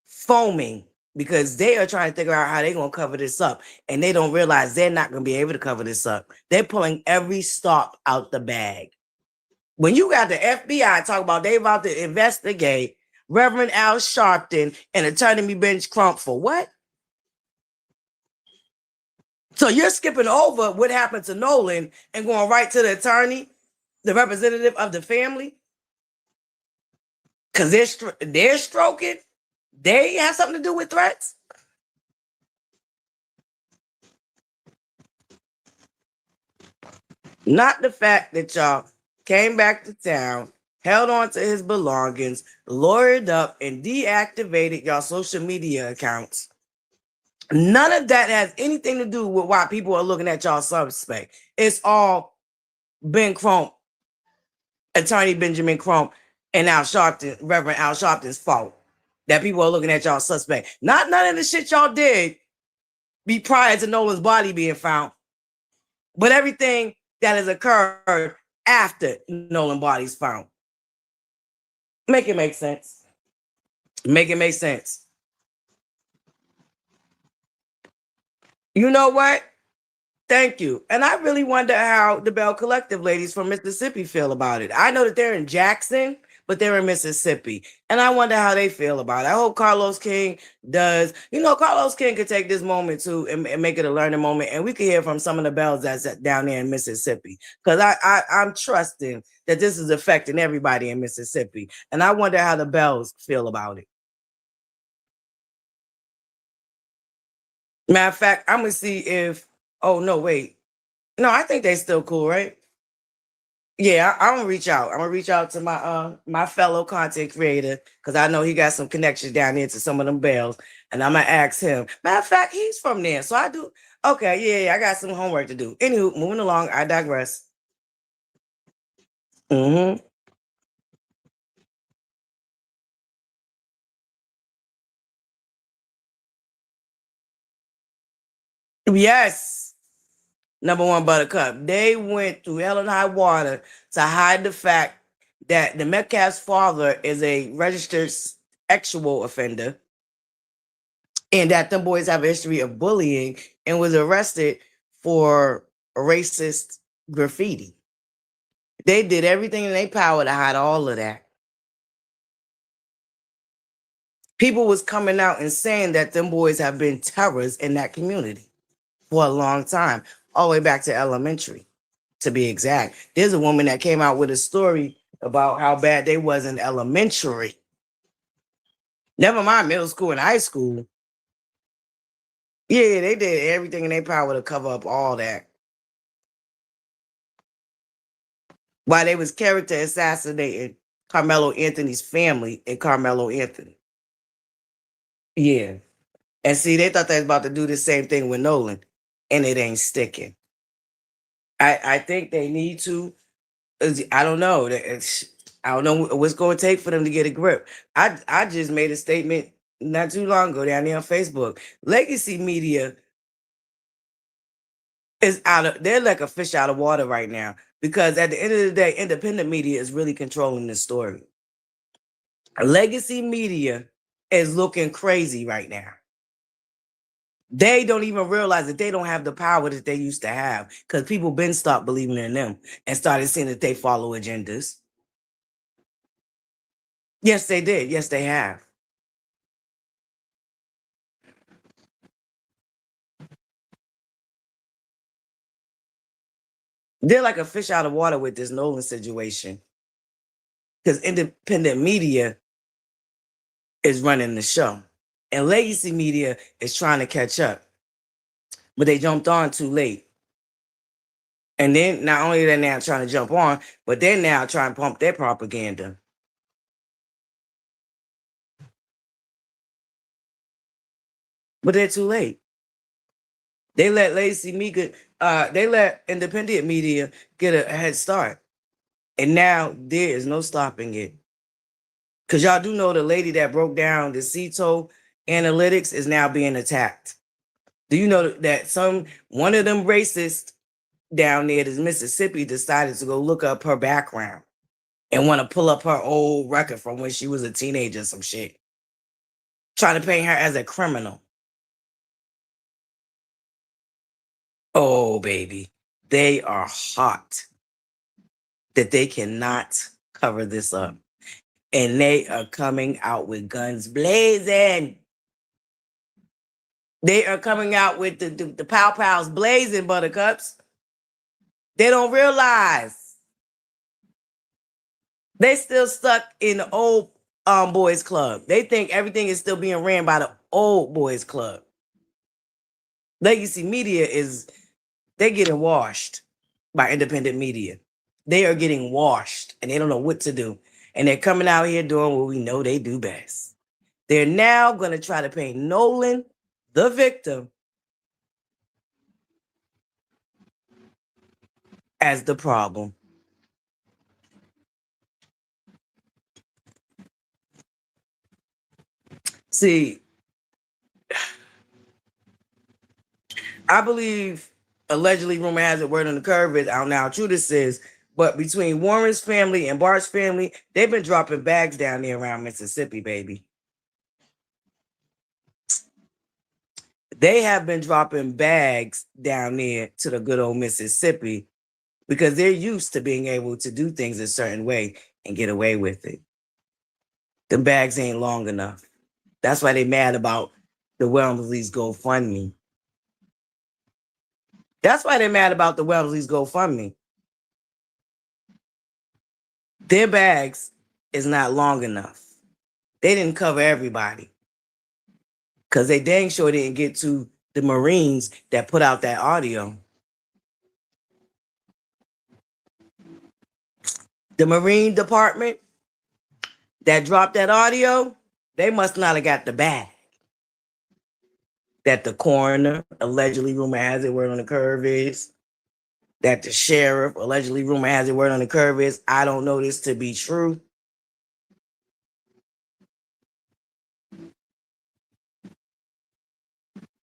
foaming because they are trying to figure out how they're going to cover this up. And they don't realize they're not going to be able to cover this up. They're pulling every stop out the bag. When you got the FBI talking about they about to investigate Reverend Al Sharpton and Attorney Bench Crump for what? So you're skipping over what happened to Nolan and going right to the attorney, the representative of the family? Because they're stroking. They have something to do with threats. Not the fact that y'all came back to town, held on to his belongings, lawyered up, and deactivated y'all social media accounts. None of that has anything to do with why people are looking at y'all suspect. It's all Ben Crump, Attorney Benjamin Crump, and Al Sharpton, Reverend Al Sharpton's fault that people are looking at y'all suspect. Not none of the shit y'all did be prior to Nolan's body being found, but everything that has occurred after Nolan's body's found. Make it make sense. Make it make sense. You know what? Thank you. And I really wonder how the Bell Collective ladies from Mississippi feel about it. I know that they're in Jackson, but they're in Mississippi. And I wonder how they feel about it. I hope Carlos King does. You know, Carlos King could take this moment too and make it a learning moment. And we could hear from some of the Bells that's down there in Mississippi. Because I'm trusting that this is affecting everybody in Mississippi. And I wonder how the Bells feel about it. Matter of fact, I'm going to see if, oh, no, wait. No, I think they're still cool, right? Yeah, I'm gonna reach out. I'm gonna reach out to my fellow content creator because I know he got some connections down there to some of them bells, and I'm gonna ask him. Matter of fact, he's from there, so I do. Okay, yeah, I got some homework to do. Anywho, moving along. I digress. Mm-hmm. Yes, number one Buttercup. They went through hell and high water to hide the fact that the Metcalf's father is a registered sexual offender and that them boys have a history of bullying and was arrested for racist graffiti. They did everything in their power to hide all of that. People was coming out and saying that them boys have been terrors in that community for a long time, all the way back to elementary, to be exact. There's a woman that came out with a story about how bad they was in elementary. Never mind middle school and high school. Yeah, they did everything in their power to cover up all that. While they was character assassinating Carmelo Anthony's family and Carmelo Anthony. Yeah. And see, they thought they was about to do the same thing with Nolan, and it ain't sticking. I think they need to. I don't know. I don't know what's going to take for them to get a grip. I just made a statement not too long ago down there on Facebook. Legacy media is out of. They're like a fish out of water right now because at the end of the day, independent media is really controlling the story. Legacy media is looking crazy right now. They don't even realize that they don't have the power that they used to have because people been stopped believing in them and started seeing that they follow agendas. Yes, they did. Yes, they have. They're like a fish out of water with this Nolan situation. Because independent media is running the show. And legacy media is trying to catch up. But they jumped on too late. And then not only are they now trying to jump on, but they're now trying to pump their propaganda. But they're too late. They let legacy media, they let independent media get a head start. And now there is no stopping it. Because y'all do know the lady that broke down the CETO analytics is now being attacked. Do you know that one of them racists down there in Mississippi decided to go look up her background and want to pull up her old record from when she was a teenager, some shit. Trying to paint her as a criminal. Oh, baby. They are hot that they cannot cover this up. And they are coming out with guns blazing. They are coming out with the pow-pows blazing, buttercups. They don't realize they still stuck in the old boys club. They think everything is still being ran by the old boys club. Legacy media they're getting washed by independent media. They are getting washed and they don't know what to do. And they're coming out here doing what we know they do best. They're now going to try to paint Nolan, the victim, as the problem. See, I believe allegedly rumor has it, word on the curve is, I don't know how true this is, but between Warren's family and Bart's family, they've been dropping bags down there around Mississippi, baby. They have been dropping bags down there to the good old Mississippi because they're used to being able to do things a certain way and get away with it. The bags ain't long enough. That's why they mad about the Wellesley's GoFundMe. That's why they're mad about the Wellesley's GoFundMe. Their bags is not long enough. They didn't cover everybody. Because they dang sure didn't get to the Marines that put out that audio. The Marine Department that dropped that audio, they must not have got the bag. That the coroner, allegedly rumor has it, word on the curve is. That the sheriff, allegedly rumor has it, word on the curve is. I don't know this to be true.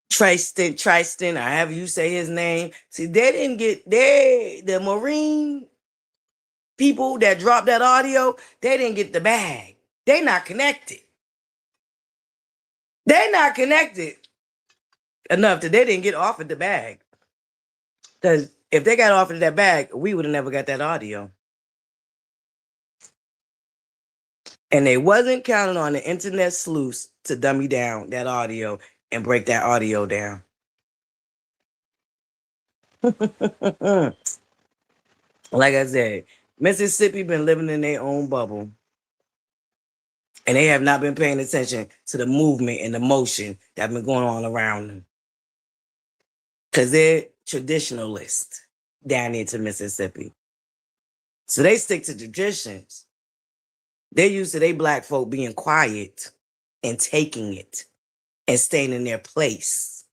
Tristan, or however you say his name. See, they didn't get, the Marine people that dropped that audio, they didn't get the bag. They not connected. They're not connected enough that they didn't get offered the bag. Because if they got offered that bag, we would have never got that audio. And they wasn't counting on the internet sleuths to dummy down that audio and break that audio down. Like I said, Mississippi been living in their own bubble. And they have not been paying attention to the movement and the motion that's been going on around them. Because they're traditionalists down into Mississippi. So they stick to traditions. They're used to they black folk being quiet and taking it and staying in their place.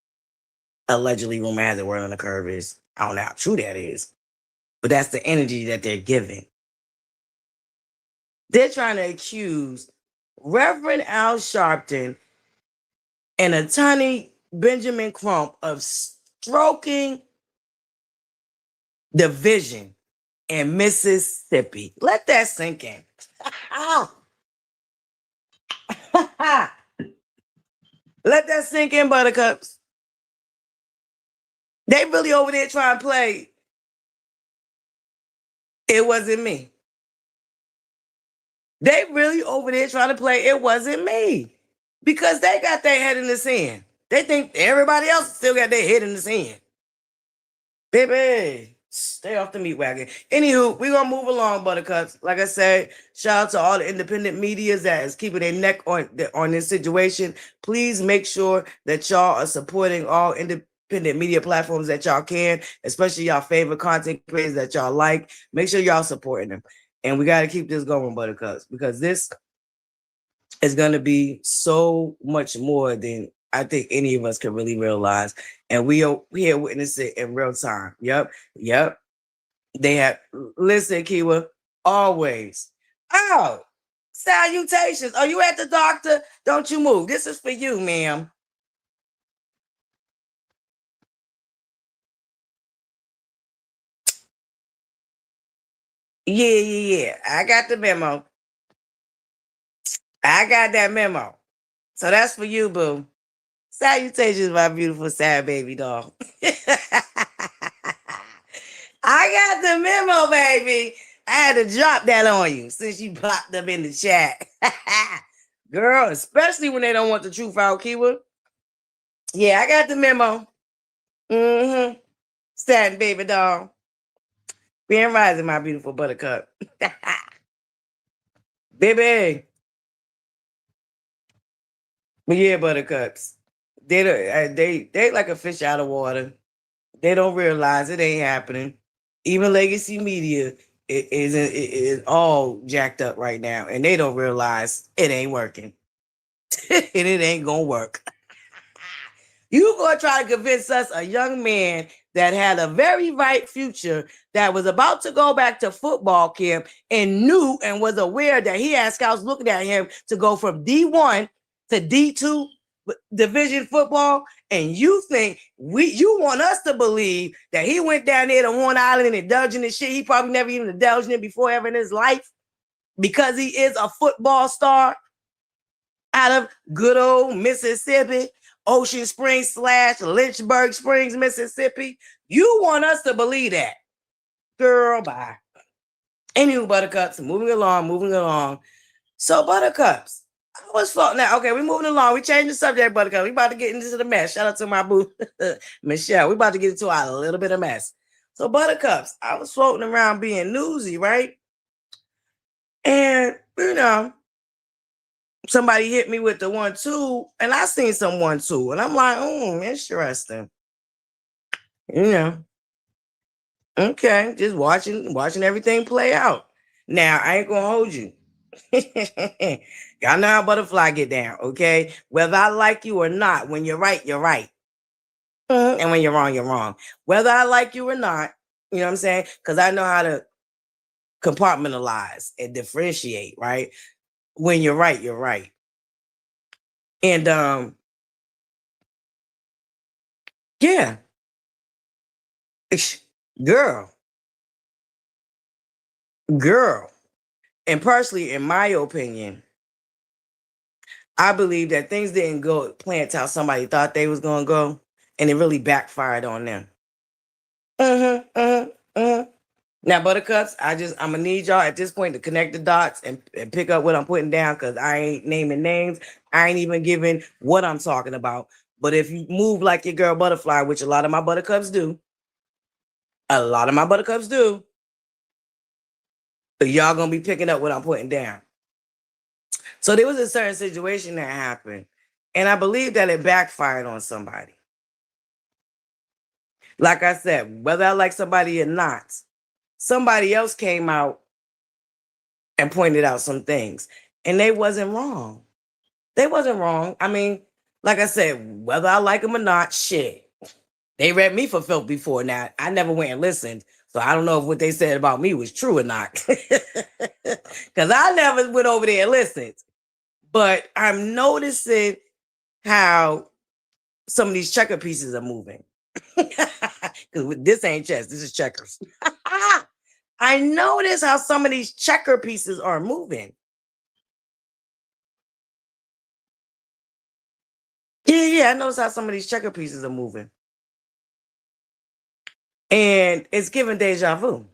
Allegedly, rumor has it, word on the curve is. I don't know how true that is. But that's the energy that they're giving. They're trying to accuse Reverend Al Sharpton and Attorney Benjamin Crump of stroking the vision in Mississippi. Let that sink in. Let that sink in, buttercups. They really over there trying to play. It wasn't me. They really over there trying to play. It wasn't me. Because they got their head in the sand. They think everybody else still got their head in the sand. Baby, Stay off the meat wagon. Anywho, we're gonna move along, Buttercups. Like I said, shout out to all the independent medias that is keeping their neck on this situation. Please make sure that y'all are supporting all independent media platforms that y'all can, especially y'all favorite content creators that y'all like. Make sure y'all supporting them. And we got to keep this going, Buttercups, because this is going to be so much more than I think any of us can really realize. And we are here witnessing it in real time. Yep. They have, listen, Kiwa, always. Oh, salutations. Are you at the doctor? Don't you move. This is for you, ma'am. Yeah. I got the memo. I got that memo. So that's for you, boo. Salutations, my beautiful sad baby doll. I got the memo, baby. I had to drop that on you since you popped up in the chat. Girl, especially when they don't want the truth out, Kiwa. Yeah, I got the memo. Mm-hmm. Satin baby doll. Grand rising, my beautiful buttercup. Baby. But yeah, buttercups. They like a fish out of water. They don't realize it ain't happening. Even legacy media is all jacked up right now, and they don't realize it ain't working. And it ain't gonna work. You gonna try to convince us, a young man that had a very bright future, that was about to go back to football camp and knew and was aware that he had scouts looking at him to go from D1 to D2 division football, and you think you want us to believe that he went down there to Horn Island and indulged in this shit he probably never even indulged in it before ever in his life, because he is a football star out of good old Mississippi, Ocean Springs / Lynchburg Springs, Mississippi. You want us to believe that. Girl, bye. Anywho, buttercups, moving along. So, buttercups, I was floating out. Okay, we're moving along. We changed the subject, buttercup. We about to get into the mess. Shout out to my boo, Michelle. We about to get into a little bit of mess. So, buttercups, I was floating around being newsy, right? And, somebody hit me with the 1-2, and I seen some 1-2, and I'm like, interesting. Okay, just watching everything play out. Now, I ain't gonna hold you. Y'all know how ButterFlii get down, okay? Whether I like you or not, when you're right, you're right. And when you're wrong, you're wrong. Whether I like you or not, you know what I'm saying? Because I know how to compartmentalize and differentiate, right? When you're right, you're right. And yeah. Girl. And personally, in my opinion, I believe that things didn't go planned how somebody thought they was gonna go, and it really backfired on them. Now, buttercups, I'm gonna need y'all at this point to connect the dots and pick up what I'm putting down, because I ain't naming names. I ain't even giving what I'm talking about. But if you move like your girl ButterFlii, which a lot of my buttercups do, y'all gonna be picking up what I'm putting down. So there was a certain situation that happened, and I believe that it backfired on somebody. Like I said, whether I like somebody or not, somebody else came out and pointed out some things, and they wasn't wrong. I mean, like I said, whether I like them or not, shit, they read me for filth before. Now, I never went and listened, so I don't know if what they said about me was true or not, because I never went over there and listened. But I'm noticing how some of these checker pieces are moving. Because this ain't chess, this is checkers. I notice how some of these checker pieces are moving. Yeah, I notice how some of these checker pieces are moving. And it's giving deja vu.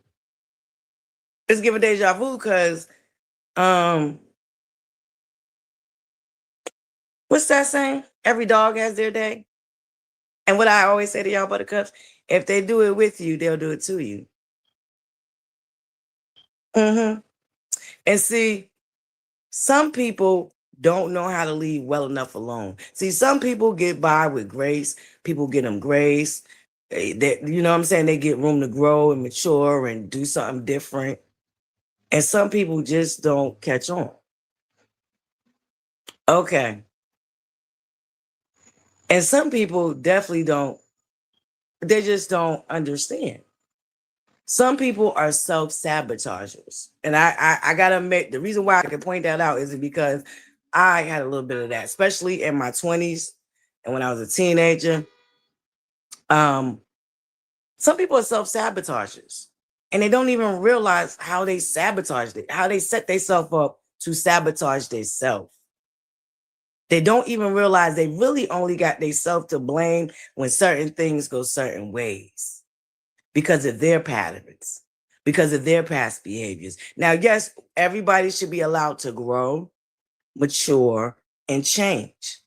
It's giving deja vu because, what's that saying? Every dog has their day. And what I always say to y'all, buttercups, If they do it with you, they'll do it to you. And see, some people don't know how to leave well enough alone. See, some people get by with grace. People get them grace. You know what I'm saying? They get room to grow and mature and do something different. And some people just don't catch on. Okay. And some people definitely don't, they just don't understand. Some people are self-sabotagers. And I gotta admit, the reason why I can point that out is because I had a little bit of that, especially in my 20s and when I was a teenager. Some people are self-sabotagers and they don't even realize how they sabotaged it, how they set themselves up to sabotage themselves. They don't even realize they really only got themselves to blame when certain things go certain ways because of their patterns, because of their past behaviors. Now, yes, everybody should be allowed to grow, mature, and change.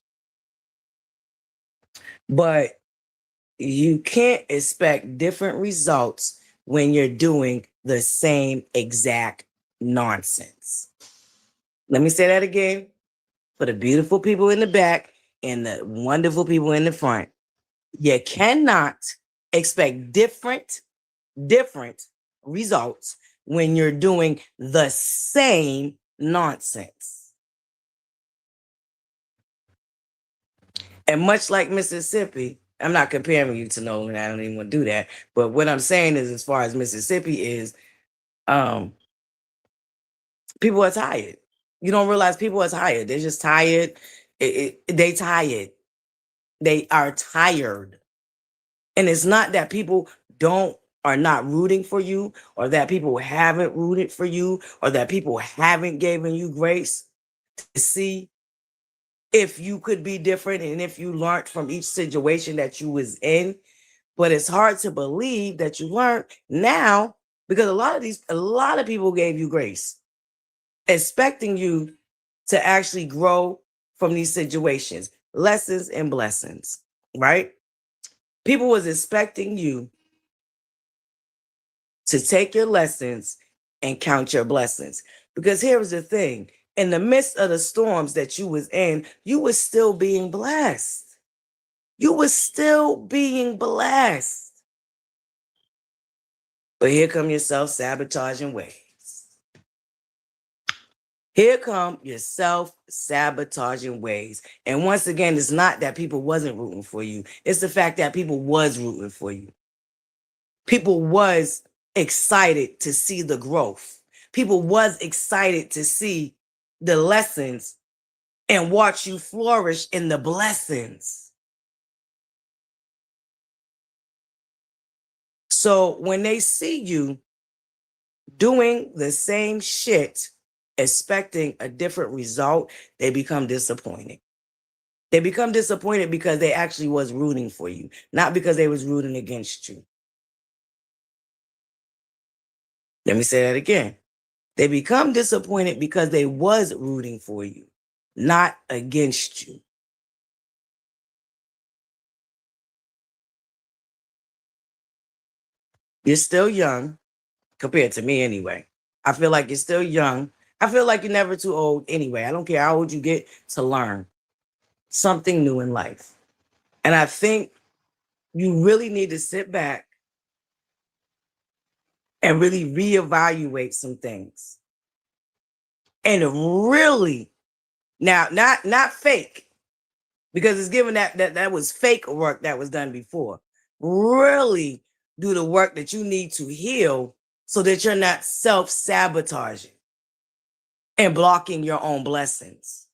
But you can't expect different results when you're doing the same exact nonsense. Let me say that again for the beautiful people in the back and the wonderful people in the front. You cannot expect different results when you're doing the same nonsense. And much like Mississippi, I'm not comparing you to Nolan. I don't even want to do that. But what I'm saying is, as far as Mississippi is, people are tired. You don't realize people are tired. They're just tired. They tired. They are tired. And it's not that people are not rooting for you, or that people haven't rooted for you, or that people haven't given you grace to see if you could be different and if you learned from each situation that you was in. But it's hard to believe that you learned now, because a lot of people gave you grace, expecting you to actually grow from these situations, lessons and blessings, right? People was expecting you to take your lessons and count your blessings. Because here's the thing, in the midst of the storms that you was in, you was still being blessed. You was still being blessed. But here come your self-sabotaging ways. Here come your self-sabotaging ways. And once again, it's not that people wasn't rooting for you. It's the fact that people was rooting for you. People was excited to see the growth. People was excited to see the lessons and watch you flourish in the blessings. So when they see you doing the same shit, expecting a different result, they become disappointed. They become disappointed because they actually was rooting for you, not because they was rooting against you. Let me say that again. They become disappointed because they was rooting for you, not against you. You're still young, compared to me anyway. I feel like you're still young. I feel like you're never too old anyway. I don't care how old you get to learn something new in life. And I think you really need to sit back and really reevaluate some things. And really, now, not fake, because it's given that was fake work that was done before. Really do the work that you need to heal so that you're not self-sabotaging and blocking your own blessings.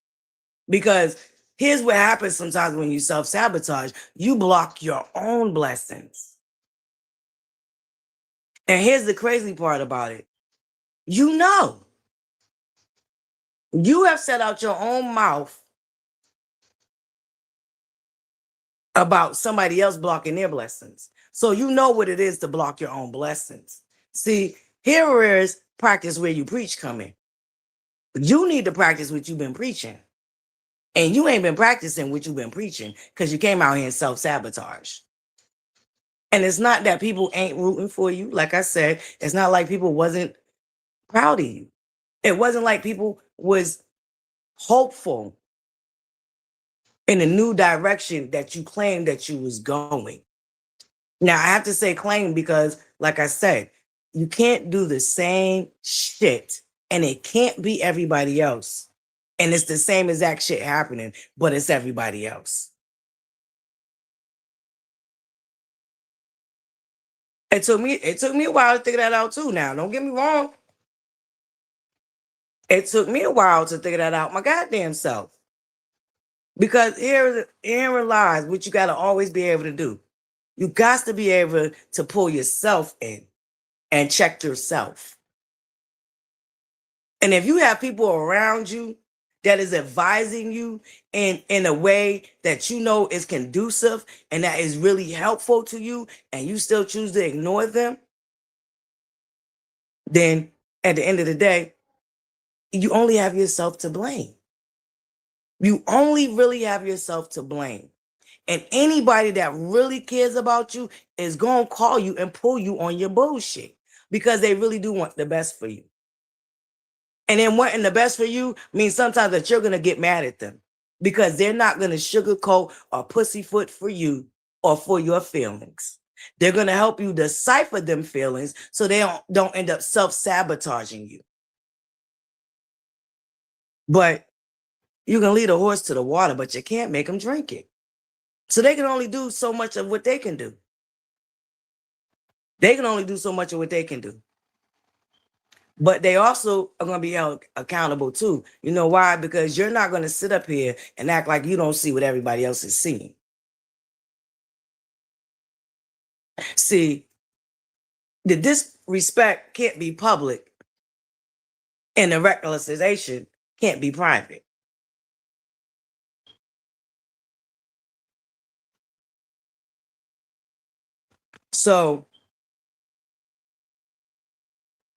Because here's what happens sometimes when you self-sabotage, you block your own blessings. And here's the crazy part about it. You have set out your own mouth about somebody else blocking their blessings. So you know what it is to block your own blessings. See, here is practice where you preach come in. You need to practice what you've been preaching. And you ain't been practicing what you've been preaching because you came out here and self-sabotage. And it's not that people ain't rooting for you. Like I said, it's not like people wasn't proud of you. It wasn't like people was hopeful in a new direction that you claimed that you was going. Now, I have to say claim because, like I said, you can't do the same shit and it can't be everybody else. And it's the same exact shit happening, but it's everybody else. It took me a while to figure that out too. Now, don't get me wrong. It took me a while to figure that out my goddamn self. Because here lies what you got to always be able to do. You got to be able to pull yourself in and check yourself. And if you have people around you that is advising you in a way that you know is conducive and that is really helpful to you, and you still choose to ignore them, then at the end of the day, you only have yourself to blame. You only really have yourself to blame. And anybody that really cares about you is going to call you and pull you on your bullshit because they really do want the best for you. And then wanting the best for you means sometimes that you're going to get mad at them because they're not going to sugarcoat or pussyfoot for you or for your feelings. They're going to help you decipher them feelings so they don't end up self-sabotaging you. But you can lead a horse to the water, but you can't make them drink it. So they can only do so much of what they can do. They can only do so much of what they can do. But they also are going to be held accountable too. You know why? Because you're not going to sit up here and act like you don't see what everybody else is seeing. See, the disrespect can't be public and the recklessization can't be private. So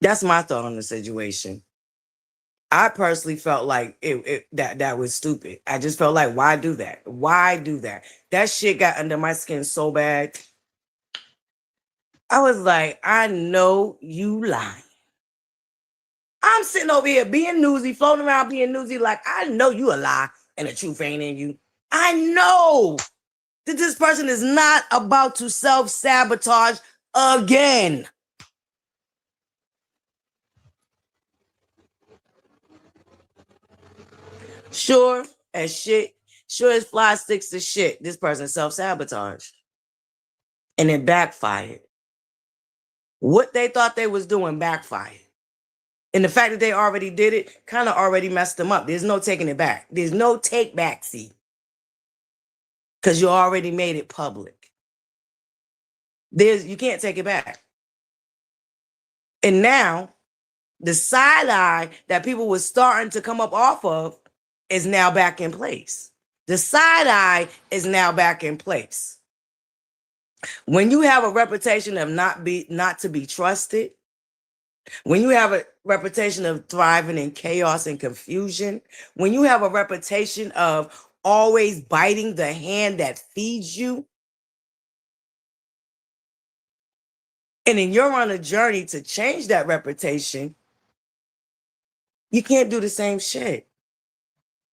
that's my thought on the situation. I personally felt like that was stupid. I just felt like, why do that? Why do that? That shit got under my skin so bad. I was like, I know you lying. I'm sitting over here being newsy, floating around being newsy, like I know you a lie and the truth ain't in you. I know that this person is not about to self-sabotage again. Sure as fly sticks to shit, this person self-sabotaged. And it backfired. What they thought they was doing backfired. And the fact that they already did it kind of already messed them up. There's no taking it back. There's no take back, see. Because you already made it public. You can't take it back. And now, the side eye that people were starting to come up off of is now back in place. The side eye is now back in place. When you have a reputation of not to be trusted, when you have a reputation of thriving in chaos and confusion, when you have a reputation of always biting the hand that feeds you, and then you're on a journey to change that reputation, you can't do the same shit.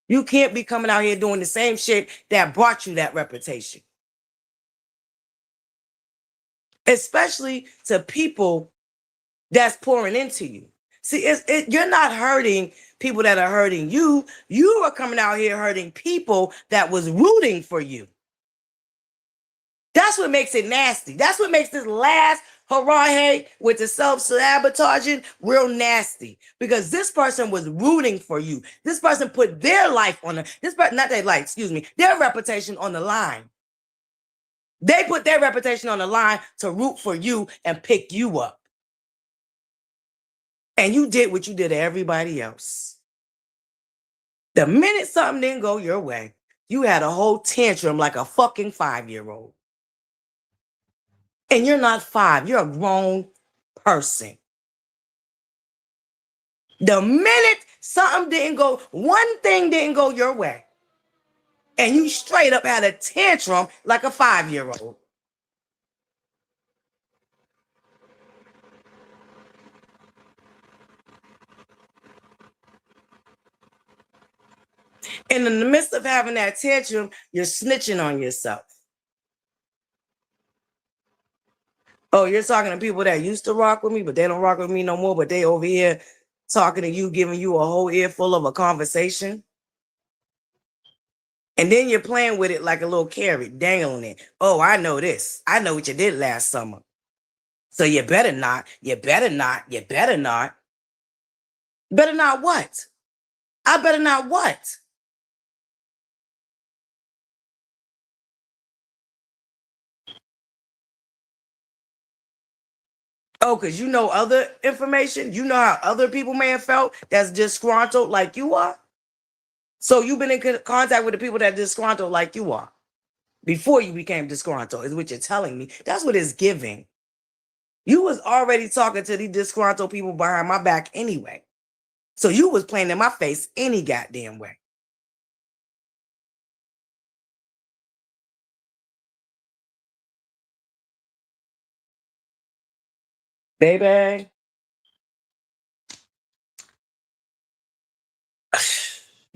You can't be coming out here doing the same shit that brought you that reputation. Especially to people that's pouring into you. See, you're not hurting people that are hurting you. You are coming out here hurting people that was rooting for you. That's what makes it nasty. That's what makes this last hurrah with the self-sabotaging real nasty. Because this person was rooting for you. This person put their life on their reputation on the line. They put their reputation on the line to root for you and pick you up. And you did what you did to everybody else. The minute something didn't go your way, you had a whole tantrum like a fucking 5-year-old. And you're not 5, you're a grown person. The minute one thing didn't go your way, and you straight up had a tantrum like a 5-year-old. And in the midst of having that tantrum, you're snitching on yourself. Oh, you're talking to people that used to rock with me, but they don't rock with me no more, but they over here talking to you, giving you a whole earful of a conversation. And then you're playing with it like a little carrot, dangling it. Oh, I know this. I know what you did last summer. So you better not, you better not, you better not. Better not what? I better not what? Oh, because you know other information? You know how other people may have felt that's disgruntled like you are? So you've been in contact with the people that disgruntled like you are before you became disgruntled, is what you're telling me. That's what it's giving. You was already talking to these disgruntled people behind my back anyway. So you was playing in my face any goddamn way. Baby.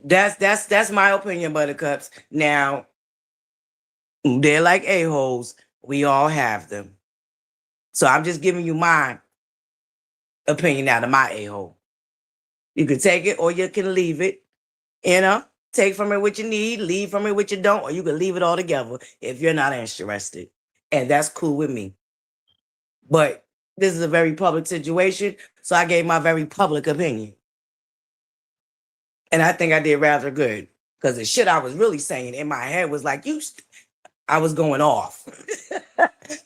That's my opinion, buttercups. Now, they're like a-holes. We all have them. So I'm just giving you my opinion out of my a-hole. You can take it or you can leave it. You know, take from it what you need, leave from it what you don't, or you can leave it all together if you're not interested. And that's cool with me. But this is a very public situation, so I gave my very public opinion. And I think I did rather good because the shit I was really saying in my head was like, I was going off.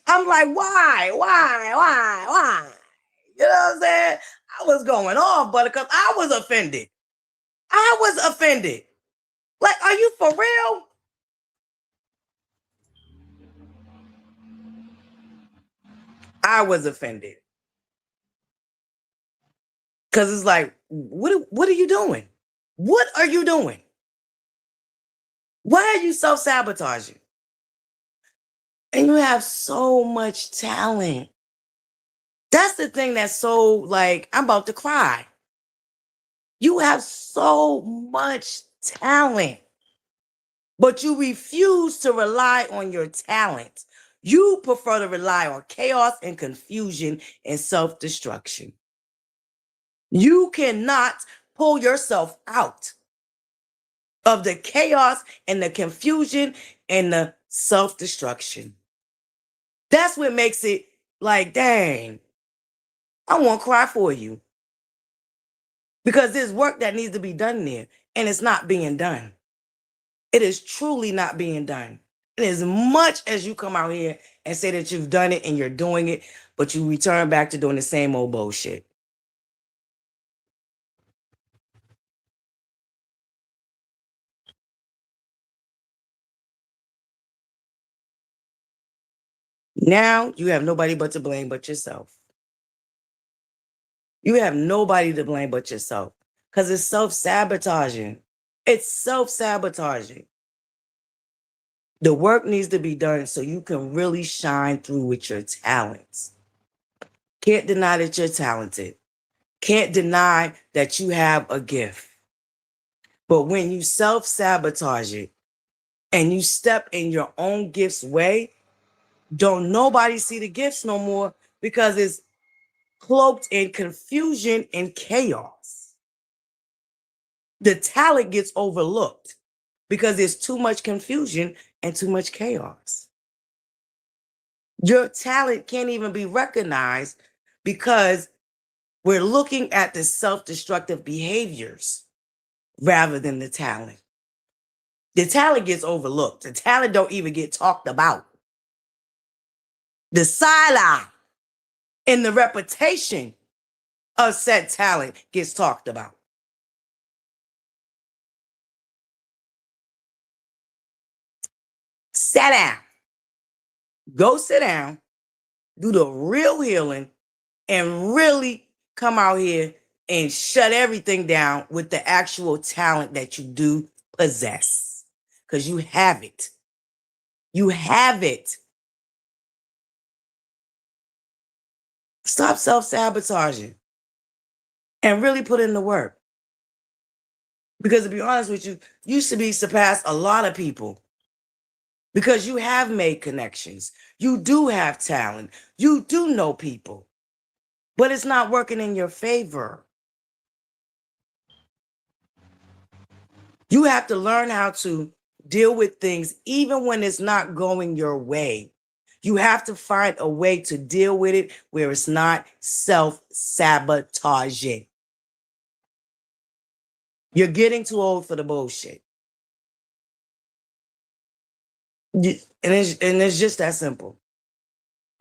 I'm like, why? You know what I'm saying? I was going off, buttercup. I was offended. I was offended. Like, are you for real? I was offended. Because it's like, what are you doing? What are you doing? Why are you self-sabotaging? And you have so much talent. That's the thing that's so like, I'm about to cry. You have so much talent, but you refuse to rely on your talent. You prefer to rely on chaos and confusion and self-destruction. You cannot pull yourself out of the chaos and the confusion and the self-destruction. That's what makes it like, dang, I want to cry for you. Because there's work that needs to be done there, and it's not being done. It is truly not being done. And as much as you come out here and say that you've done it and you're doing it, but you return back to doing the same old bullshit. Now you have nobody but to blame but yourself. You have nobody to blame but yourself because it's self-sabotaging. It's self-sabotaging. The work needs to be done so you can really shine through with your talents. Can't deny that you're talented. Can't deny that you have a gift. But when you self-sabotage it and you step in your own gift's way, don't nobody see the gifts no more because it's cloaked in confusion and chaos. The talent gets overlooked because there's too much confusion and too much chaos. Your talent can't even be recognized because we're looking at the self-destructive behaviors rather than the talent. The talent gets overlooked. The talent don't even get talked about. The sideline and the reputation of said talent gets talked about. Sit down. Go sit down. Do the real healing and really come out here and shut everything down with the actual talent that you do possess. Because you have it. You have it. Stop self-sabotaging and really put in the work. Because to be honest with you, you should be surpassed a lot of people because you have made connections. You do have talent. You do know people, but it's not working in your favor. You have to learn how to deal with things even when it's not going your way. You have to find a way to deal with it where it's not self-sabotaging. You're getting too old for the bullshit. And it's just that simple.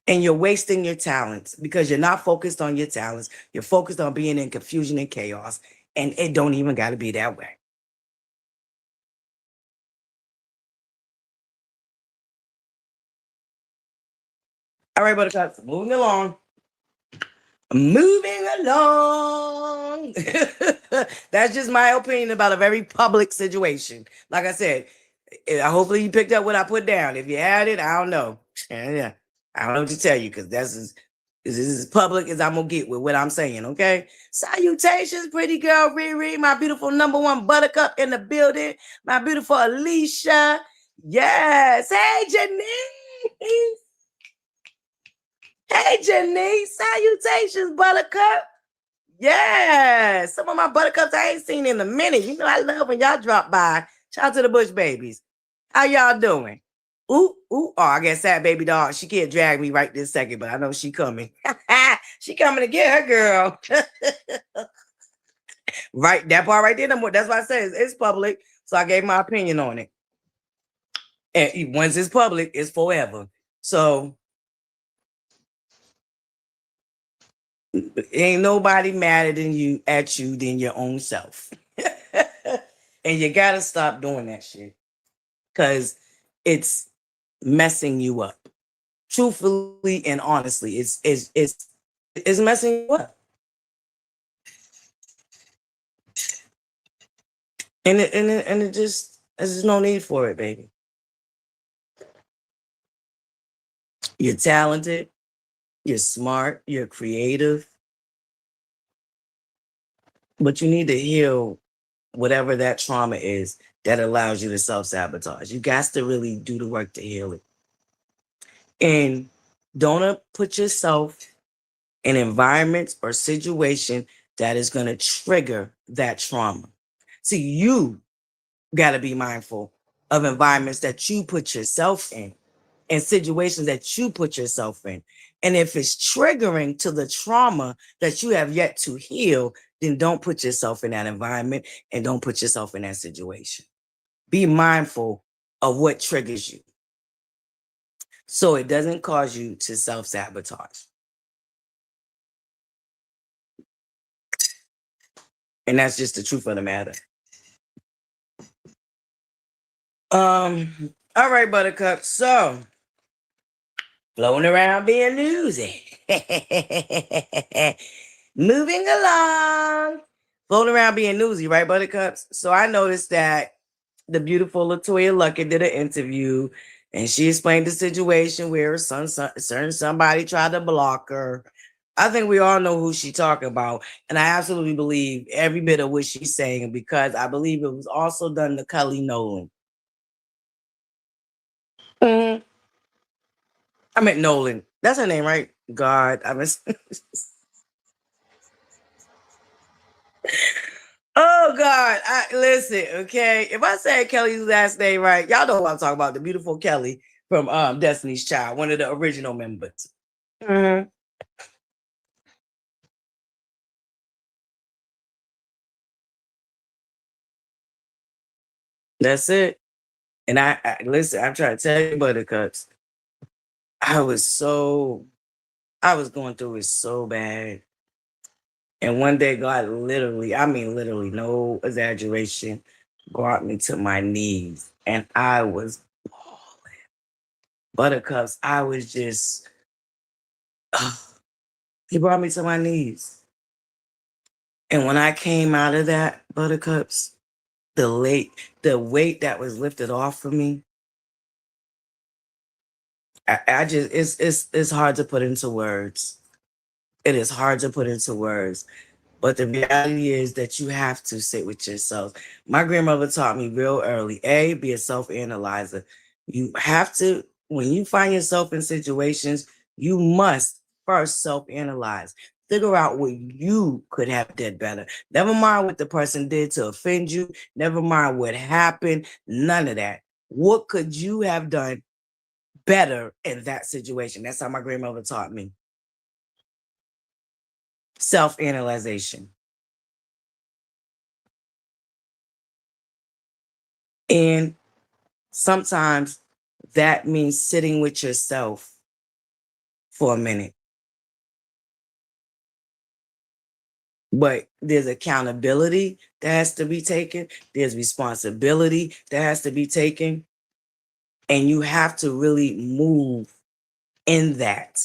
And you're wasting your talents because you're not focused on your talents. You're focused on being in confusion and chaos. And it don't even got to be that way. All right, Buttercups, moving along. Moving along. That's just my opinion about a very public situation. Like I said, hopefully you picked up what I put down. If you had it, I don't know. Yeah, I don't know what to tell you because this is public as I'm gonna get with what I'm saying. Okay. Salutations, pretty girl Riri, my beautiful #1 buttercup in the building. My beautiful Alicia. Yes. Hey, Janice. Hey, Janice. Salutations, buttercup. Yeah, some of my buttercups I ain't seen in a minute. You know, I love when y'all drop by. Shout out to the Bush babies. How y'all doing? Ooh, ooh. Oh, I guess that baby dog. She can't drag me right this second, but I know she coming. She coming to get her girl. Right, that part right there. That's why I say it's public. So I gave my opinion on it. And once it's public, it's forever. So ain't nobody madder than you than your own self. And you gotta stop doing that shit because it's messing you up. Truthfully and honestly, it's messing you up. And it just there's no need for it, baby. You're talented, you're smart, you're creative, but you need to heal whatever that trauma is that allows you to self-sabotage. You got to really do the work to heal it. And don't put yourself in environments or situation that is going to trigger that trauma. See, you got to be mindful of environments that you put yourself in and situations that you put yourself in. And if it's triggering to the trauma that you have yet to heal, then don't put yourself in that environment and don't put yourself in that situation. Be mindful of what triggers you so it doesn't cause you to self-sabotage. And that's just the truth of the matter. All right, Buttercup. So, floating around being newsy. Moving along. Floating around being newsy, right, Buttercups? So I noticed that the beautiful Latoya Luckett did an interview and she explained the situation where certain somebody tried to block her. I think we all know who she's talking about. And I absolutely believe every bit of what she's saying because I believe it was also done to Kelly Nolan. Mhm. I meant Nolan. That's her name, right? God, I miss. Oh God, listen, okay. If I say Kelly's last name right, y'all know what I'm talking about. The beautiful Kelly from Destiny's Child, one of the original members. Mhm. That's it. And I listen. I'm trying to tell you, Buttercups. I was going through it so bad. And one day, God literally, I mean, literally, no exaggeration, brought me to my knees, and I was bawling. Buttercups. I was just. He brought me to my knees. And when I came out of that, Buttercups, the weight that was lifted off of me, I just it's hard to put into words. It is hard to put into words. But the reality is that you have to sit with yourself. My grandmother taught me real early, be a self-analyzer. You have to, when you find yourself in situations, you must first self-analyze. Figure out what you could have did better. Never mind what the person did to offend you. Never mind what happened. None of that. What could you have done better in that situation? That's how my grandmother taught me. Self-analyzation. And sometimes that means sitting with yourself for a minute. But there's accountability that has to be taken. There's responsibility that has to be taken. And you have to really move in that.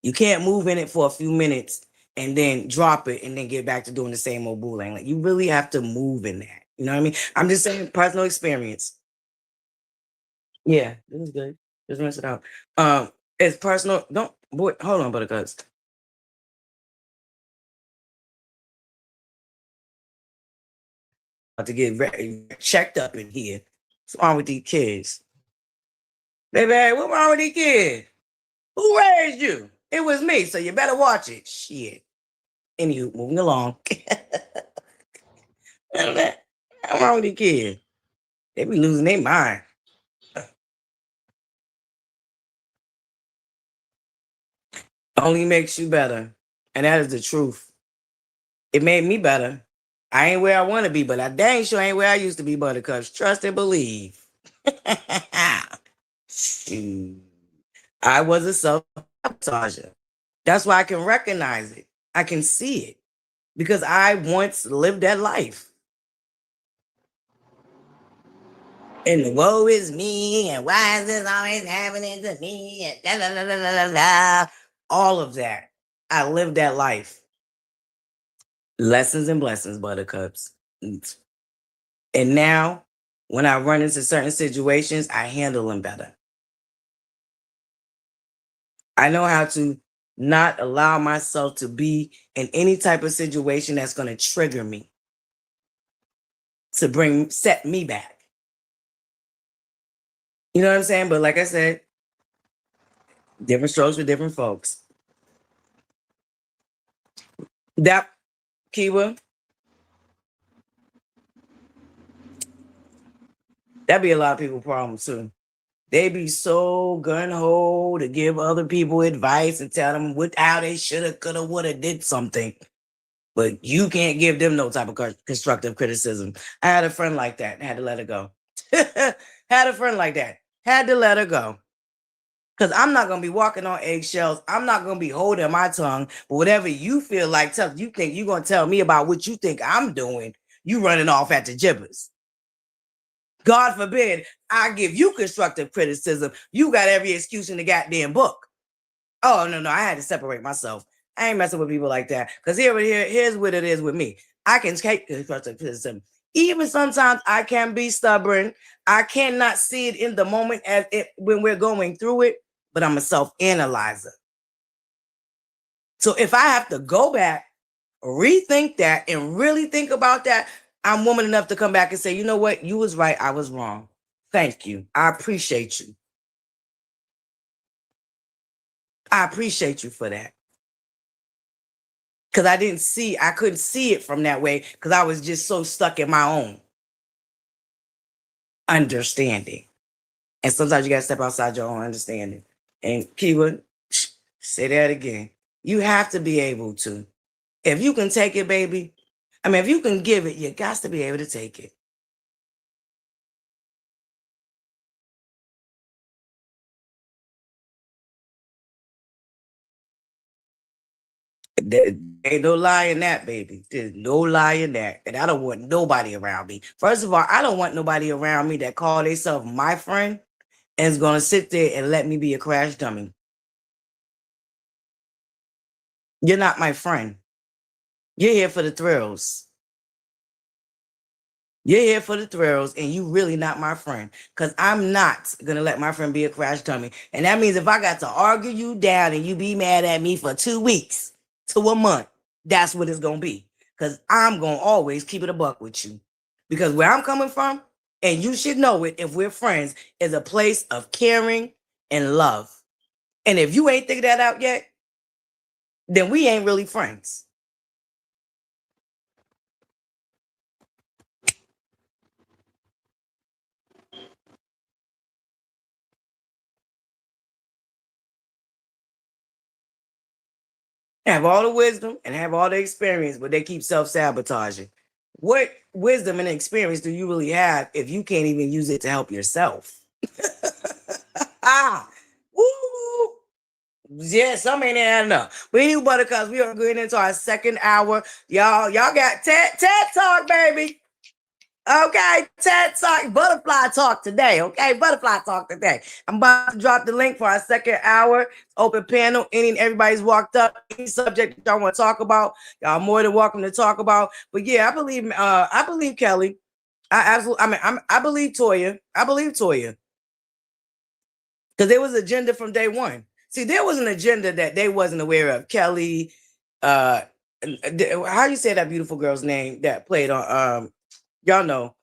You can't move in it for a few minutes and then drop it and then get back to doing the same old bullying. Like, you really have to move in that. You know what I mean? I'm just saying personal experience. Yeah, this is good. Just rinse it out. It's personal. Don't boy, hold on, ButterCups. About to get checked up in here. What's wrong with these kids? Baby, what's wrong with these kids? Who raised you? It was me, so you better watch it. Shit. Anywho, moving along. What's wrong with these kids? They be losing their mind. Only makes you better. And that is the truth. It made me better. I ain't where I want to be, but I dang sure ain't where I used to be, ButterCups. Trust and believe. I was a self-sabotager. That's why I can recognize it. I can see it because I once lived that life. And woe is me, and why is this always happening to me? And da, da, da, da, da, da, da. All of that. I lived that life. Lessons and blessings, ButterCups. And now, when I run into certain situations, I handle them better. I know how to not allow myself to be in any type of situation that's going to trigger me, to set me back. You know what I'm saying? But like I said, different strokes for different folks. That, Kiwa, that'd be a lot of people's problems too. They be so gun-ho to give other people advice and tell them how they shoulda, coulda, woulda did something. But you can't give them no type of constructive criticism. I had a friend like that. Had to let her go. Had a friend like that. Had to let her go. Because I'm not going to be walking on eggshells. I'm not going to be holding my tongue. But whatever you feel like, you think you're going to tell me about what you think I'm doing, you running off at the gibbers. God forbid I give you constructive criticism. You got every excuse in the goddamn book. Oh, no, I had to separate myself. I ain't messing with people like that. Because here's what it is with me. I can take constructive criticism. Even sometimes I can be stubborn. I cannot see it in the moment when we're going through it, but I'm a self-analyzer. So if I have to go back, rethink that, and really think about that, I'm woman enough to come back and say, you know what? You was right. I was wrong. Thank you. I appreciate you. I appreciate you for that. Because I couldn't see it from that way because I was just so stuck in my own understanding. And sometimes you got to step outside your own understanding. And Kiwa, say that again. You have to be able to. If you can take it, baby, if you can give it, you got to be able to take it. There ain't no lie in that, baby. There's no lie in that. And I don't want nobody around me. First of all, I don't want nobody around me that call themselves my friend and is going to sit there and let me be a crash dummy. You're not my friend. You're here for the thrills. You're here for the thrills, and you really not my friend. Because I'm not going to let my friend be a crash dummy. And that means if I got to argue you down and you be mad at me for 2 weeks to a month, that's what it's gonna be. Because I'm gonna always keep it a buck with you. Because where I'm coming from, and you should know it if we're friends, is a place of caring and love. And if you ain't figured that out yet, then we ain't really friends. Have all the wisdom and have all the experience, but they keep self-sabotaging. What wisdom and experience do you really have if you can't even use it to help yourself? Ah, woo! Yeah, some ain't had enough. But anyway, Buttercups, we are going into our second hour. Y'all got TED Talk, baby. Okay, TED Talk, ButterFlii Talk today. Okay, ButterFlii Talk today. I'm about to drop the link for our second hour. Open panel. Everybody's walked up. Any subject y'all want to talk about, y'all more than welcome to talk about. But yeah, I believe Kelly. I believe Toya. I believe Toya. Because there was agenda from day one. See, there was an agenda that they wasn't aware of. Kelly, how you say that beautiful girl's name that played on y'all know,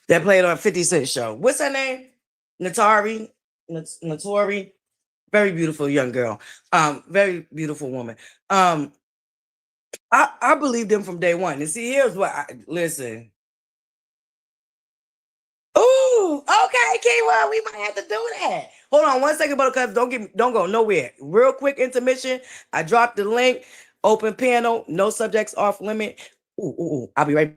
that played on 50 Cent show. What's her name? Natari. Very beautiful young girl. Very beautiful woman. I believed them from day one. And see, here's what listen. Ooh, okay, Kayla, we might have to do that. Hold on 1 second, Buttercups. Don't go nowhere. Real quick intermission. I dropped the link. Open panel. No subjects off limit. Ooh. I'll be right back.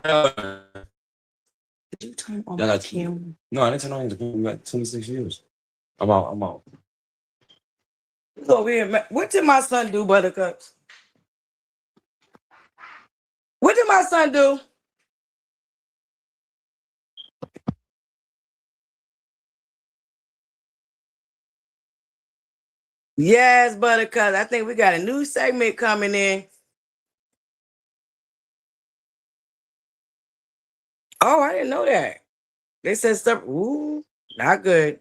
Did you turn on the camera? No, I didn't turn on the camera. We got 26 years. I'm out. Over here, what did my son do, Buttercups? What did my son do? Yes, Buttercups. I think we got a new segment coming in. Oh, I didn't know that. They said stuff. Ooh, not good.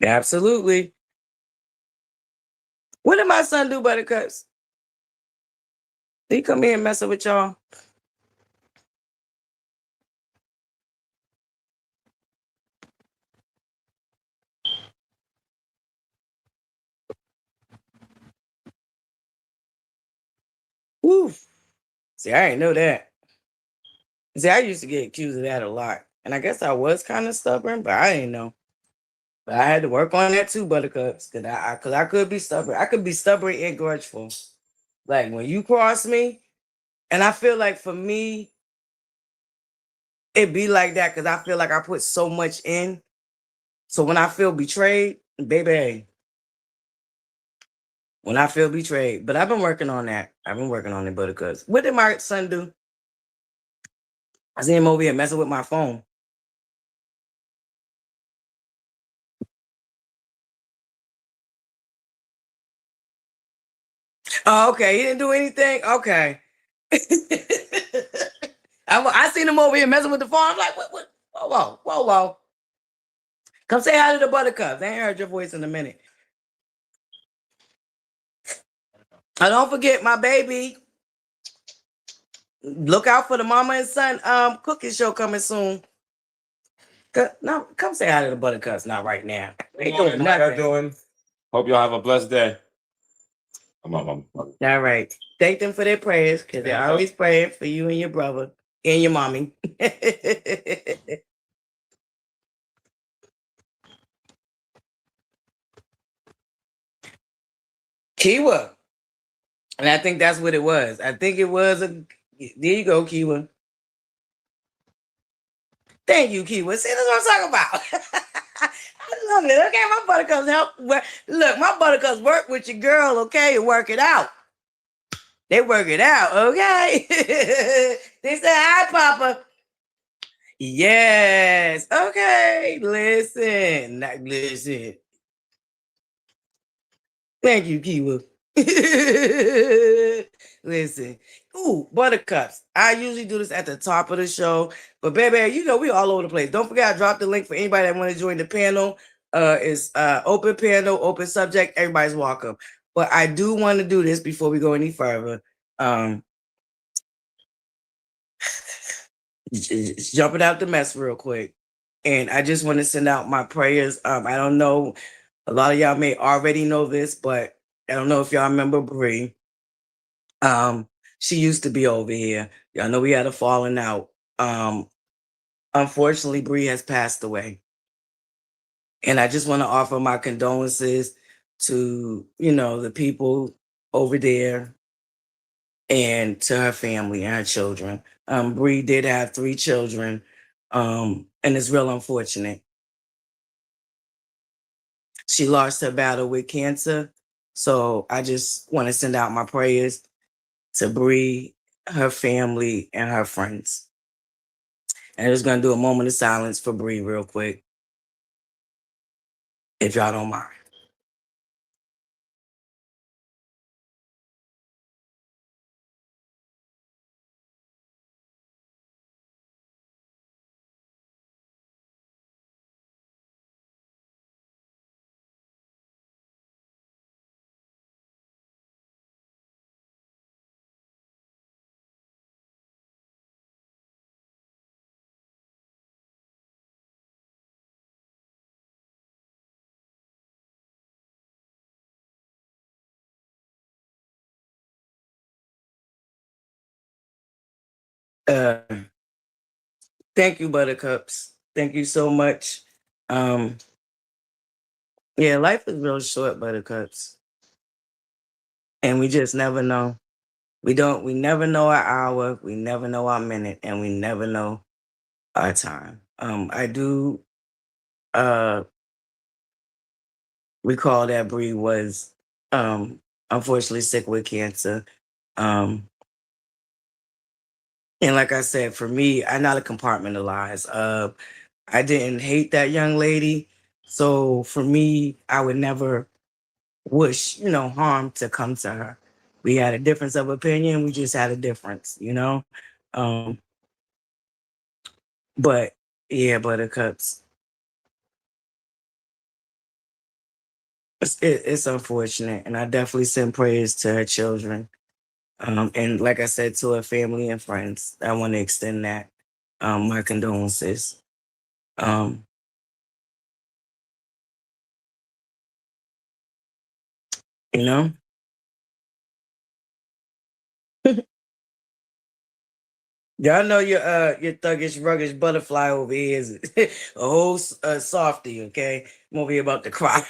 Absolutely. What did my son do, Buttercups? Did he come here and mess up with y'all? Woo. See, I didn't know that. See, I used to get accused of that a lot. And I guess I was kind of stubborn, but I didn't know. But I had to work on that too, Buttercups. Because I could be stubborn. I could be stubborn and grudgeful. Like when you cross me, and I feel like for me, it be like that because I feel like I put so much in. So when I feel betrayed, baby, when I feel betrayed. But I've been working on that. I've been working on it, Buttercups. What did my son do? I see him over here messing with my phone. Oh, okay. He didn't do anything? Okay. I seen him over here messing with the phone. I'm like, what? Whoa. Come say hi to the Buttercups. I ain't heard your voice in a minute. And don't forget my baby. Look out for the mama and son cooking show coming soon. No, come say hi to the Buttercups. Not right now. They How doing y'all nothing. doing? Hope y'all have a blessed day. Come on, mom. All right. Thank them for their prayers because they're always praying for you and your brother and your mommy. Kiwa. And I think that's what it was. I think it was a. There you go, Kiwa. Thank you, Kiwa. See, that's what I'm talking about. I love it. Okay, my buttercups help. Look, my buttercups work with your girl, okay, and work it out. They work it out, okay? They say hi, Papa. Yes. Okay. Listen. Thank you, Kiwa. Listen. Ooh, buttercups. I usually do this at the top of the show, but baby, you know we all over the place. Don't forget, I dropped the link for anybody that want to join the panel. It's open panel, open subject. Everybody's welcome. But I do want to do this before we go any further. Jumping out the mess real quick. And I just want to send out my prayers. I don't know, a lot of y'all may already know this, but I don't know if y'all remember Bree. She used to be over here. Y'all know we had a falling out. Unfortunately, Bree has passed away. And I just want to offer my condolences to, the people over there and to her family and her children. Bree did have 3 children, and it's real unfortunate. She lost her battle with cancer. So I just want to send out my prayers to Bree, her family, and her friends. And I'm just going to do a moment of silence for Bree real quick, if y'all don't mind. Uh, Thank you, Buttercups. Thank you so much. Yeah, life is real short, Buttercups. And we just never know. We never know our hour, we never know our minute, and we never know our time. I do recall that Bree was unfortunately sick with cancer. And like I said, for me, I not a compartmentalize. I didn't hate that young lady. So for me, I would never wish, harm to come to her. We had a difference of opinion. We just had a difference. But yeah, Buttercups. It's unfortunate. And I definitely send prayers to her children. And like I said, to her family and friends, I want to extend that, my condolences. Um, you know, y'all know your thuggish, ruggish butterfly over here is a whole softy. Okay, I'm over here about to cry.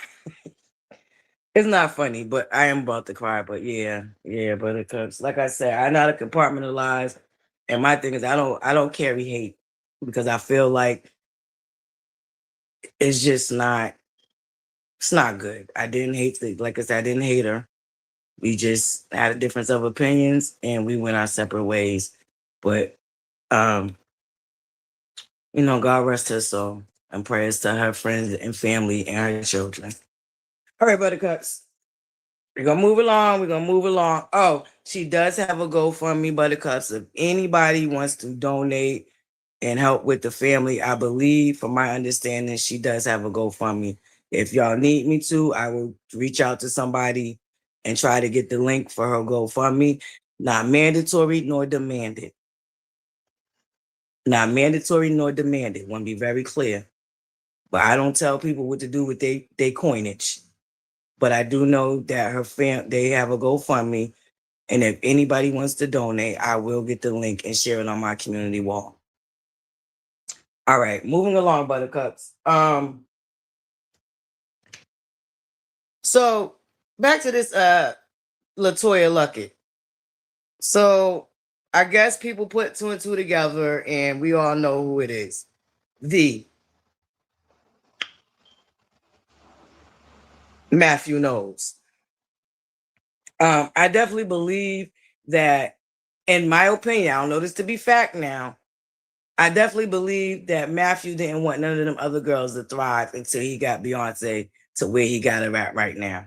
It's not funny, but I am about to cry. But yeah, Buttercups. Like I said, I'm not a compartmentalized, and my thing is I don't carry hate because I feel like it's just not. It's not good. I didn't hate like I said, I didn't hate her. We just had a difference of opinions and we went our separate ways. But um, God rest her soul and prayers to her friends and family and her children. All right, Buttercups. We're gonna move along. Oh, she does have a GoFundMe, Buttercups. If anybody wants to donate and help with the family, I believe, from my understanding, she does have a GoFundMe. If y'all need me to, I will reach out to somebody and try to get the link for her GoFundMe. Not mandatory nor demanded. Not mandatory nor demanded. Want to be very clear. but I don't tell people what to do with their coinage. But I do know that they have a GoFundMe, and if anybody wants to donate, I will get the link and share it on my community wall. All right, moving along, Buttercups. So back to this Latoya Luckett. So I guess people put two and two together, and we all know who it is. The Matthew knows. I definitely believe that, in my opinion, I don't know this to be fact now. I definitely believe that Matthew didn't want none of them other girls to thrive until he got Beyonce to where he got her at right now.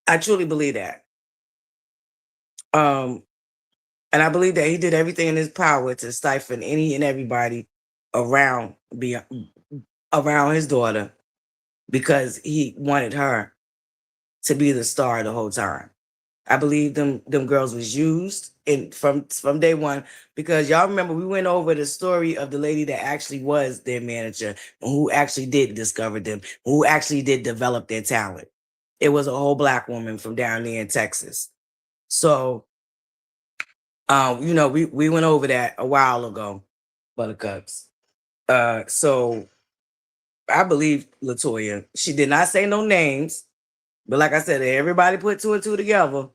I truly believe that. And I believe that he did everything in his power to stifle any and everybody around around his daughter, because he wanted her to be the star the whole time. I believe them girls was used in from day one, because y'all remember we went over the story of the lady that actually was their manager, who actually did discover them, who actually did develop their talent. It was a whole Black woman from down there in Texas. So we went over that a while ago, Buttercups. So I believe Latoya. She did not say no names, but like I said, everybody put two and two together.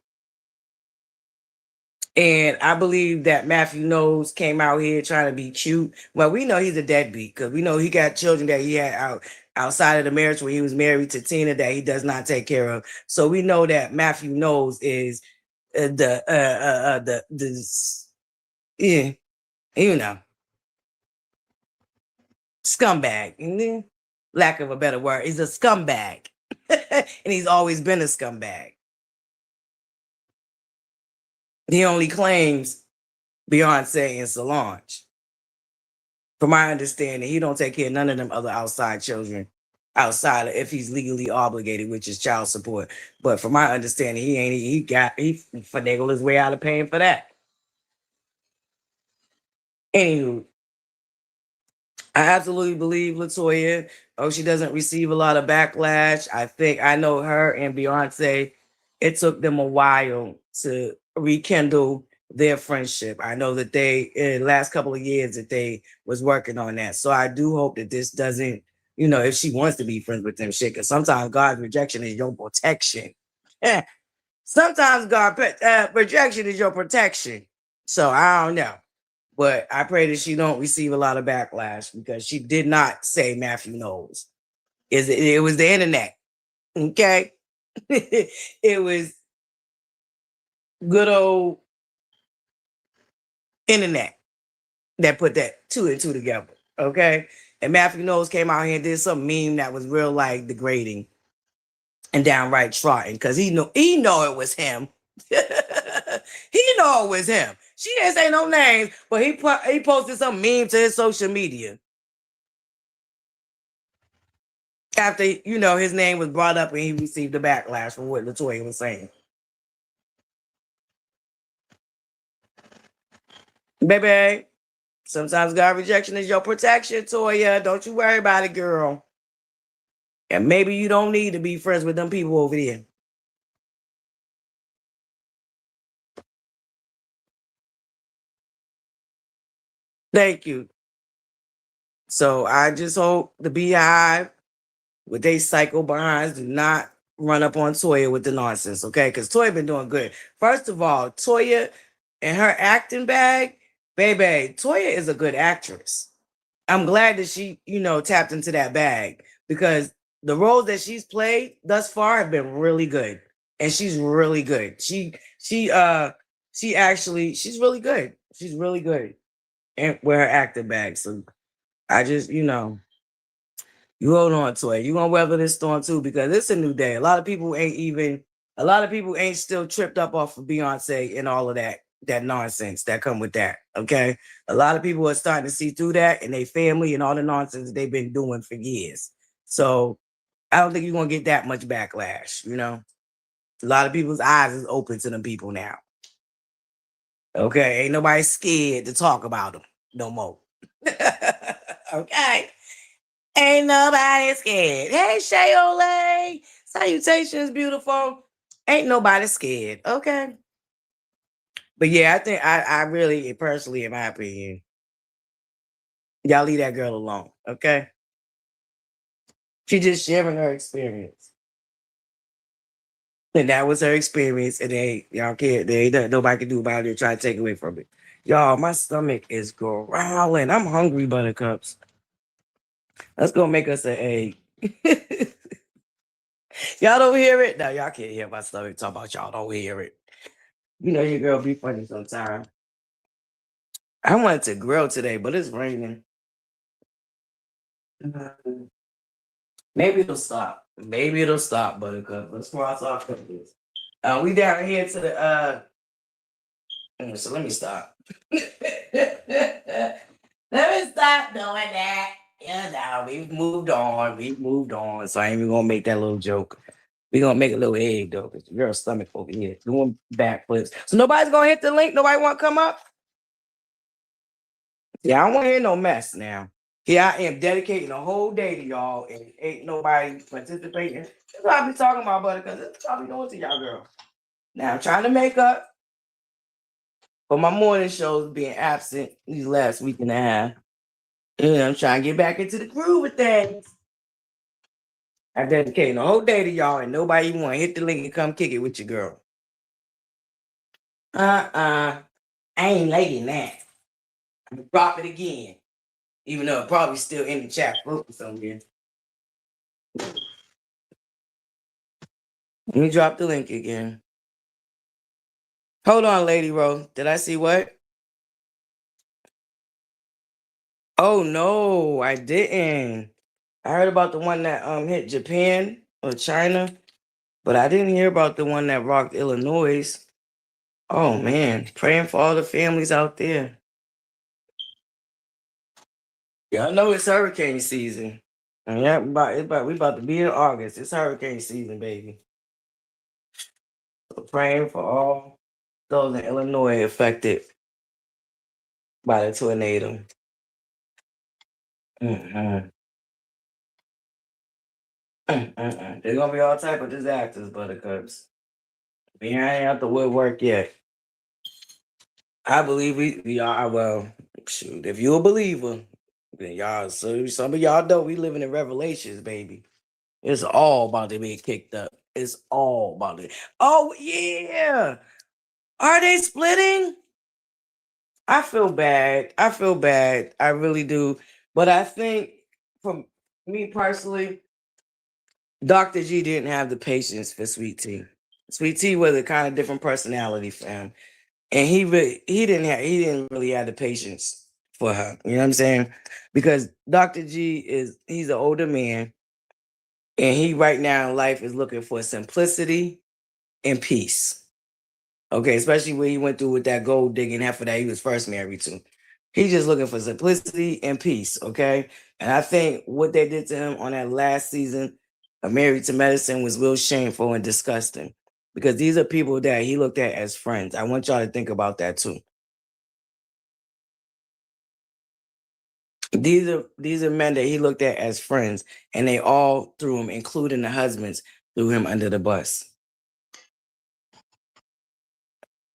And I believe that Matthew Knowles came out here trying to be cute. Well, we know he's a deadbeat, because we know he got children that he had outside of the marriage when he was married to Tina that he does not take care of. So we know that Matthew Knowles is yeah, scumbag. Lack of a better word, he's a scumbag, and he's always been a scumbag. He only claims Beyonce and Solange. From my understanding, he don't take care of none of them other outside children, outside of if he's legally obligated, which is child support. But from my understanding, he finagled his way out of paying for that. Anywho, I absolutely believe Latoya. Oh, she doesn't receive a lot of backlash. I know her and Beyonce. It took them a while to rekindle their friendship. I know that they, in the last couple of years, that they was working on that. So I do hope that this doesn't, if she wants to be friends with them, shit. Because sometimes God's rejection is your protection. Sometimes rejection is your protection. So I don't know. But I pray that she don't receive a lot of backlash, because she did not say Matthew Knowles. It was the internet. Okay. It was good old internet that put that two and two together. Okay. And Matthew Knowles came out here and did some meme that was real like degrading and downright trotting, because he know it was him. He know it was him. She didn't say no names, but he posted some meme to his social media after his name was brought up and he received the backlash for what Latoya was saying. Baby, sometimes God rejection is your protection, Toya. Don't you worry about it, girl. And maybe you don't need to be friends with them people over there. Thank you. So I just hope the Beehive, with they psycho behinds, do not run up on Toya with the nonsense, okay? Because Toya been doing good. First of all, Toya and her acting bag, baby, Toya is a good actress. I'm glad that she, tapped into that bag, because the roles that she's played thus far have been really good. And she's really good. She's really good. She's really good. And with her acting bag. So I just, you hold on to it. You're gonna weather this storm too, because it's a new day. A lot of people ain't still tripped up off of Beyonce and all of that nonsense that come with that. Okay. A lot of people are starting to see through that, and their family and all the nonsense they've been doing for years. So I don't think you're gonna get that much backlash. A lot of people's eyes is open to them people now. Okay, ain't nobody scared to talk about them no more. Okay, ain't nobody scared. Hey, Shayole, salutations, beautiful. Ain't nobody scared. Okay, but yeah, I think I really personally, in my opinion, y'all leave that girl alone. Okay, she just sharing her experience. And that was her experience, and y'all can't, there ain't nothing nobody can do about it. Try to take away from it. Y'all, my stomach is growling. I'm hungry, buttercups. Let's go make us an egg. Y'all don't hear it? No, y'all can't hear my stomach talk about y'all don't hear it. You know your girl be funny sometimes. I wanted to grill today, but it's raining. Maybe it'll stop. Maybe it'll stop, buttercup. Let's cross off this. We down here to the so let me stop. Let me stop doing that. You know, we've moved on. We've moved on. So I ain't even gonna make that little joke. We're gonna make a little egg though, because your girl's stomach over here doing backflips. So nobody's gonna hit the link. Nobody wanna come up? Yeah, I don't wanna hear no mess now. Here I am dedicating a whole day to y'all, and ain't nobody participating. That's what I be talking about, buddy, because that's what I be doing to y'all girl. Now I'm trying to make up for my morning shows being absent these last week and a half. Yeah, I'm trying to get back into the groove of things. I'm dedicating a whole day to y'all, and nobody even want to hit the link and come kick it with your girl. I ain't liking that. I'm gonna drop it again, even though it probably still in the chat floating somewhere. Let me drop the link again. Hold on, Lady Ro. Did I see what? Oh no, I didn't. I heard about the one that hit Japan or China, but I didn't hear about the one that rocked Illinois. Oh man, praying for all the families out there. Yeah, I know it's hurricane season. And yeah, we about to be in August. It's hurricane season, baby. So praying for all those in Illinois affected by the tornado. Mm-mm. Mm-mm. There's gonna be all type of disasters, buttercups. We ain't out the woodwork yet. I believe we are. Well, shoot, if you're a believer, then y'all. So some of y'all know we living in Revelations, baby. It's all about to be kicked up. It's all about it. Oh yeah, are they splitting? I feel bad. I feel bad. I really do. But I think, for me personally, Dr. G didn't have the patience for Sweet Tea. Sweet Tea was a kind of different personality for him, and he didn't really have the patience for her. You know what I'm saying? Because Dr. G he's an older man, and he right now in life is looking for simplicity and peace. Okay, especially when he went through with that gold digging heifer that he was first married to. He's just looking for simplicity and peace. Okay, and I think what they did to him on that last season of Married to Medicine was real shameful and disgusting, because these are people that he looked at as friends. I want y'all to think about that too. These are men that he looked at as friends, and they all threw him, including the husbands, threw him under the bus.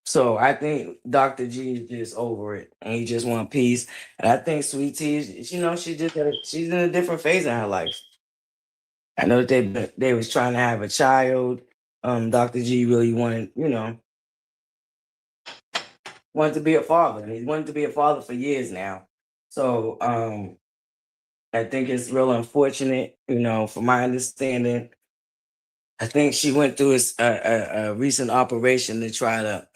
So I think Dr. G is just over it, and he just want peace. And I think Sweet Tea, she's in a different phase in her life. I know that they was trying to have a child. Dr. G really wanted to be a father, and he's wanted to be a father for years now. So I think it's real unfortunate, from my understanding. I think she went through a recent operation to try to.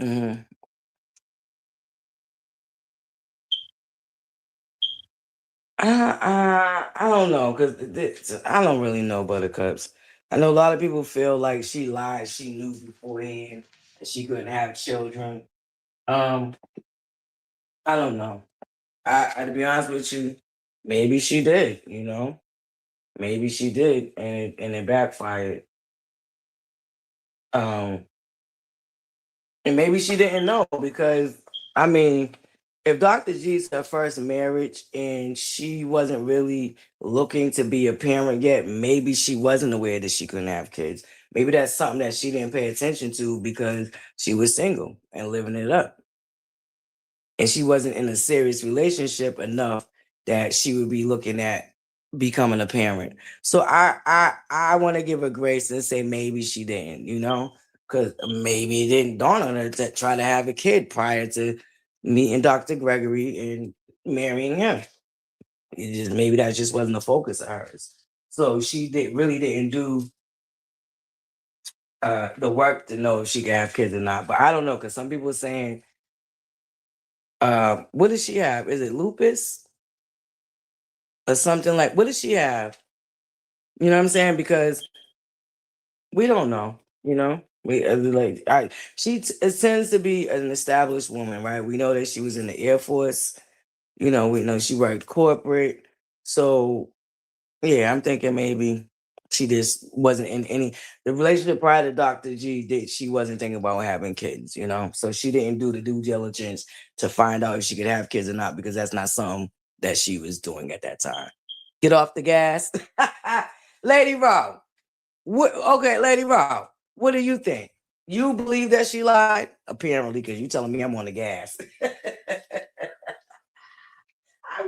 I don't know, because I don't really know buttercups. I know a lot of people feel like she lied. She knew beforehand that she couldn't have children. Um, I don't know. To be honest with you, maybe she did. Maybe she did, and it backfired. Um, and maybe she didn't know, because I mean, if Dr. G's her first marriage and she wasn't really looking to be a parent yet, maybe she wasn't aware that she couldn't have kids. Maybe that's something that she didn't pay attention to because she was single and living it up. And she wasn't in a serious relationship enough that she would be looking at becoming a parent. So I want to give her grace and say maybe she didn't, because maybe it didn't dawn on her to try to have a kid prior to meeting Dr. Gregory and marrying him. Maybe that just wasn't the focus of hers. So she really didn't do the work to know if she could have kids or not. But I don't know, because some people are saying, what does she have? Is it lupus or something like? What does she have? You know what I'm saying? Because we don't know. It tends to be an established woman, right? We know that she was in the Air Force. We know she worked corporate. So yeah, I'm thinking maybe she just wasn't in the relationship prior to Dr. G. She wasn't thinking about having kids, so she didn't do the due diligence to find out if she could have kids or not, because that's not something that she was doing at that time. Get off the gas. Lady Rob. Okay, Lady Rob, what do you think? You believe that she lied? Apparently, because you telling me I'm on the gas.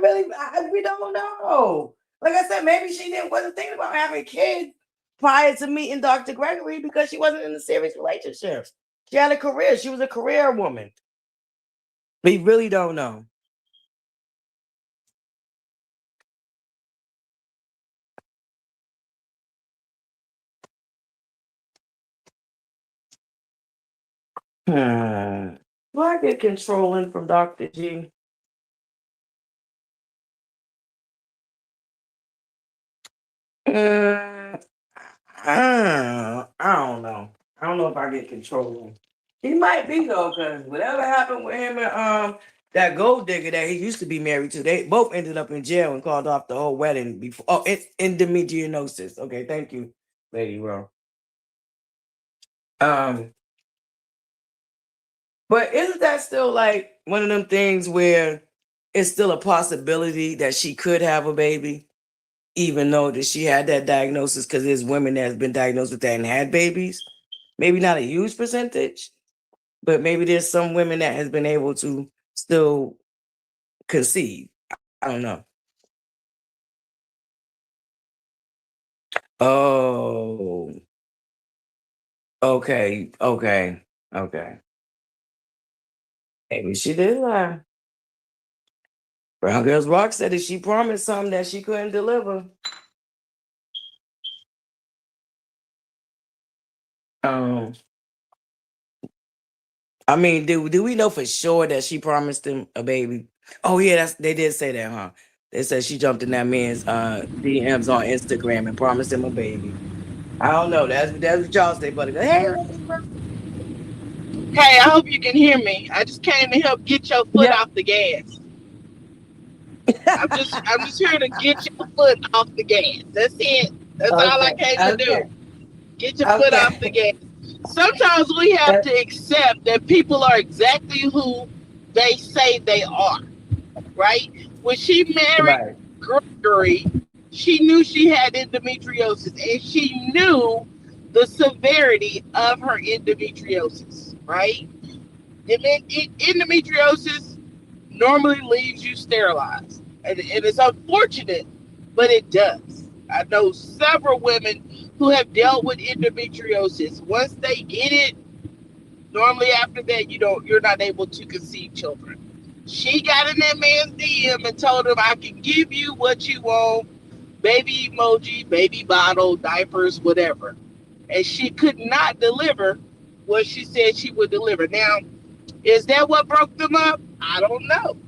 We don't know. Like I said, maybe she wasn't thinking about having kids prior to meeting Dr. Gregory because she wasn't in a serious relationship. She had a career. She was a career woman. We really don't know. Do I get controlling from Dr. G? I don't know. I don't know if I get controlling. He might be though, because whatever happened with him and that gold digger that he used to be married to, they both ended up in jail and called off the whole wedding before. Oh, it's endometriosis. Okay, thank you, Lady Ro. But isn't that still like one of them things where it's still a possibility that she could have a baby, even though that she had that diagnosis? Because there's women that have been diagnosed with that and had babies. Maybe not a huge percentage, but maybe there's some women that has been able to still conceive. I don't know. Oh, okay. Maybe she did lie. Brown Girls Rock said that she promised something that she couldn't deliver. I mean, do we know for sure that she promised him a baby? Oh yeah, they did say that, huh? They said she jumped in that man's DMs on Instagram and promised him a baby. I don't know. That's what y'all say, buddy. Hey, Hey, I hope you can hear me. I just came to help get your foot yep. off the gas. I'm just here to get your foot off the gas. That's it. That's all I came to do. Get your foot off the gas. Sometimes we have to accept that people are exactly who they say they are. Right? When she married Gregory, she knew she had endometriosis and she knew the severity of her endometriosis, right? And then endometriosis normally leaves you sterilized. And it's unfortunate, but it does. I know several women who have dealt with endometriosis. Once they get it, normally after that you're not able to conceive children. She got in that man's DM and told him, I can give you what you want, baby emoji, baby bottle, diapers, whatever. And she could not deliver what she said she would deliver. Now, is that what broke them up? I don't know.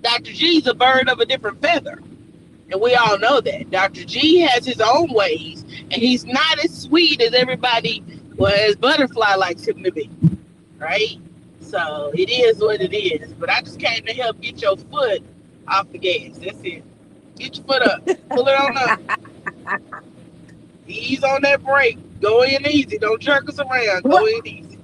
Dr. G's a bird of a different feather. And we all know that. Dr. G has his own ways, and he's not as sweet as everybody, as ButterFlii likes him to be. Right? So it is what it is. But I just came to help get your foot off the gas. That's it. Get your foot up. Pull it on up. Ease on that brake. Go in easy. Don't jerk us around. Go in easy.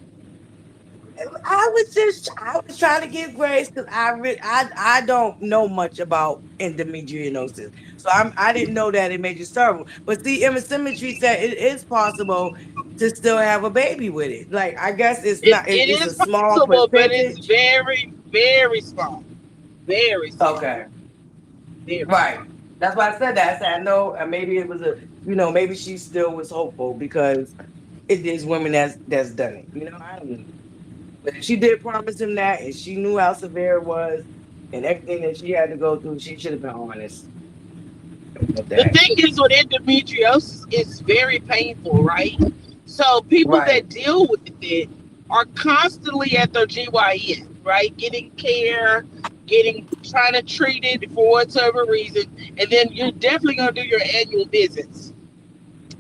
I was trying to give grace because I don't know much about endometriosis, so I didn't know that it made you cervical. But see, Emma Symmetry said it is possible to still have a baby with it. Like I guess it's It, not. it It's a is small possible, but it's percentage. very, very small. Very small. Okay, Very right. small. That's why I said that. I said I know, and maybe it was a, maybe she still was hopeful because it is women that's done it. I don't know. But if she did promise him that, and she knew how severe it was, and everything that she had to go through, she should have been honest with The that. thing is with endometriosis, it's very painful, right? So people Right, that deal with it are constantly at their GYN, right? Getting care, trying to treat it for whatever reason, and then you're definitely gonna do your annual visits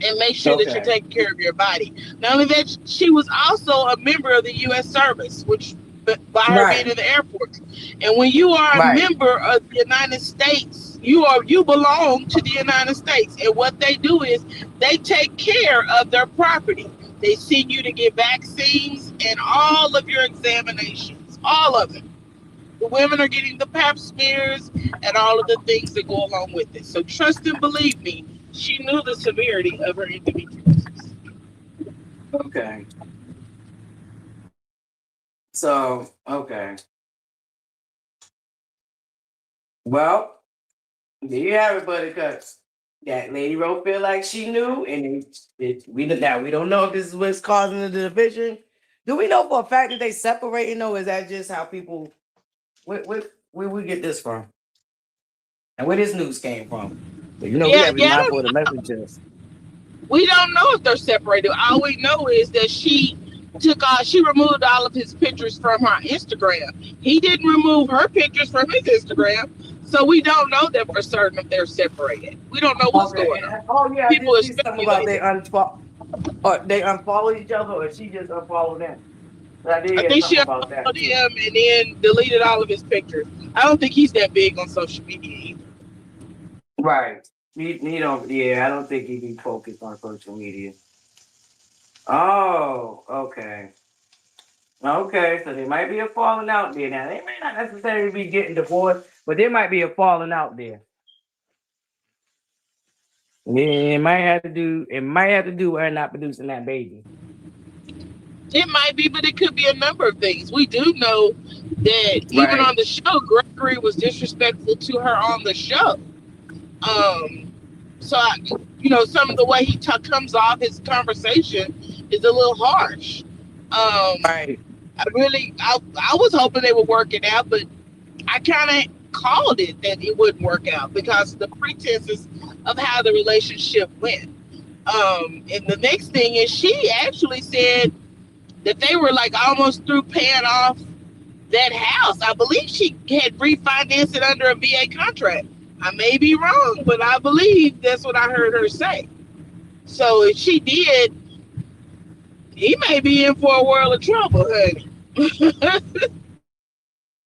and make sure that you're okay, taking care of your body. Not only that, she was also a member of the U.S. service, which by her being right, in the Air Force. And when you are a right, member of the United States, you belong to the United States. And what they do is they take care of their property. They send you to get vaccines and all of your examinations, all of it. The women are getting the pap smears and all of the things that go along with it. So trust and believe me, she knew the severity of her endometriosis. okay. So, okay. Well, there you have it, Buttercups. That Lady Rowe feel like she knew, and we don't know if this is what's causing the division. Do we know for a fact that they separating, though? Is that just how people? Where we get this from? And where this news came from? But we Yeah, gotta be yeah, mindful of the messengers. we don't know if they're separated. All we know is that she removed all of his pictures from her Instagram. He didn't remove her pictures from his Instagram, so we don't know that for certain if they're separated. We don't know what's Okay. going on. Oh yeah, I People did are see something about speculating. they unfollow each other, or she just unfollowed them. But I did I hear think she something about that unfollowed too. him and then deleted all of his pictures. I don't think he's that big on social media either. Right. He don't. Yeah, I don't think he be focused on social media. Oh, okay. Okay, so there might be a falling out there. Now they may not necessarily be getting divorced, but there might be a falling out there. Yeah, it might have to do. It might have to do with her not producing that baby. It might be, but it could be a number of things. We do know that even Right. on the show, Gregory was disrespectful to her on the show. Um, some of the way he comes off his conversation is a little harsh. Right. I was hoping they would work it out, but I kind of called it that it wouldn't work out because of the pretenses of how the relationship went. And the next thing is she actually said that they were like almost through paying off that house. I believe she had refinanced it under a VA contract. I may be wrong, but I believe that's what I heard her say. So if she did, he may be in for a world of trouble, honey.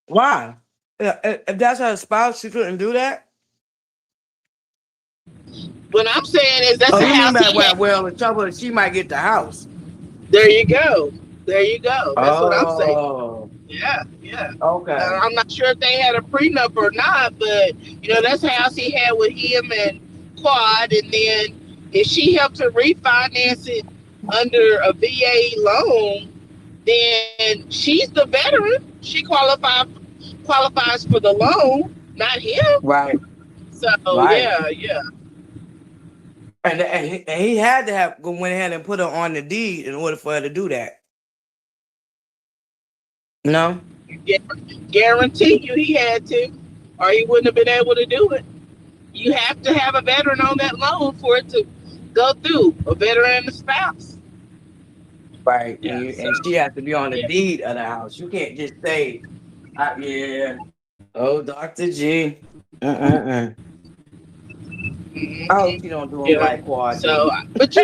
Why? If that's her spouse, she couldn't do that. What I'm saying is that's Oh, a you mean house by he had. well, the trouble is she might get the house. There you go. There you go. That's what I'm saying. Oh, Yeah, yeah. okay. I'm not sure if they had a prenup or not, but that's the house he had with him and Quad. And then if she helped to refinance it under a VA loan, then she's the veteran. She qualifies for the loan, not him. Right, So right. yeah, yeah. And he had to have went ahead and put her on the deed in order for her to do that. No. Guarantee you he had to, or he wouldn't have been able to do it. You have to have a veteran on that loan for it to go through. A veteran and a spouse. Right, Yeah. and So she has to be on the yeah. deed of the house. You can't just say, "Yeah, oh, Dr. G." I hope she don't do him Yeah. like Quad So, did. but I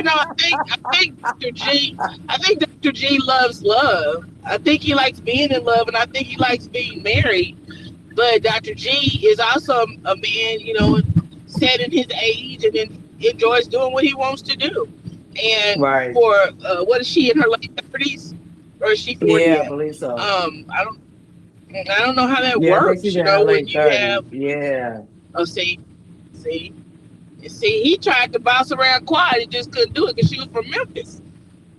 think Dr. G loves love. I think he likes being in love, and I think he likes being married. But Dr. G is also a man, set in his age and enjoys doing what he wants to do. And Right. for what is she in her late 30s, or is she 40 Yeah, I yet? believe so. I don't know how that Yeah, I think she's works. in her When late you 30s. have, Yeah. oh, see, he tried to bounce around Quad, he just couldn't do it because she was from Memphis.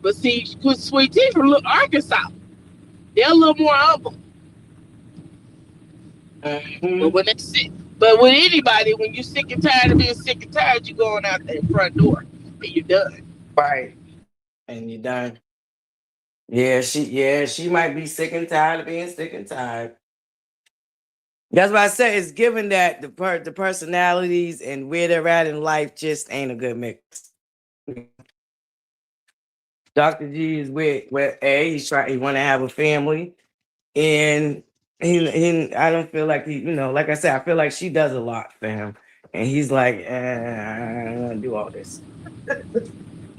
But see, Sweet Tea from Arkansas, they're a little more humble. Mm-hmm. But when they sick, but with anybody, when you're sick and tired of being sick and tired, you're going out that front door and you're done. Right. And you're done. Yeah, she might be sick and tired of being sick and tired. That's why I say it's given that the personalities and where they're at in life just ain't a good mix. Dr. G is where he want to have a family, and I don't feel like like I said, I feel like she does a lot for him, and he's like, I don't want to do all this.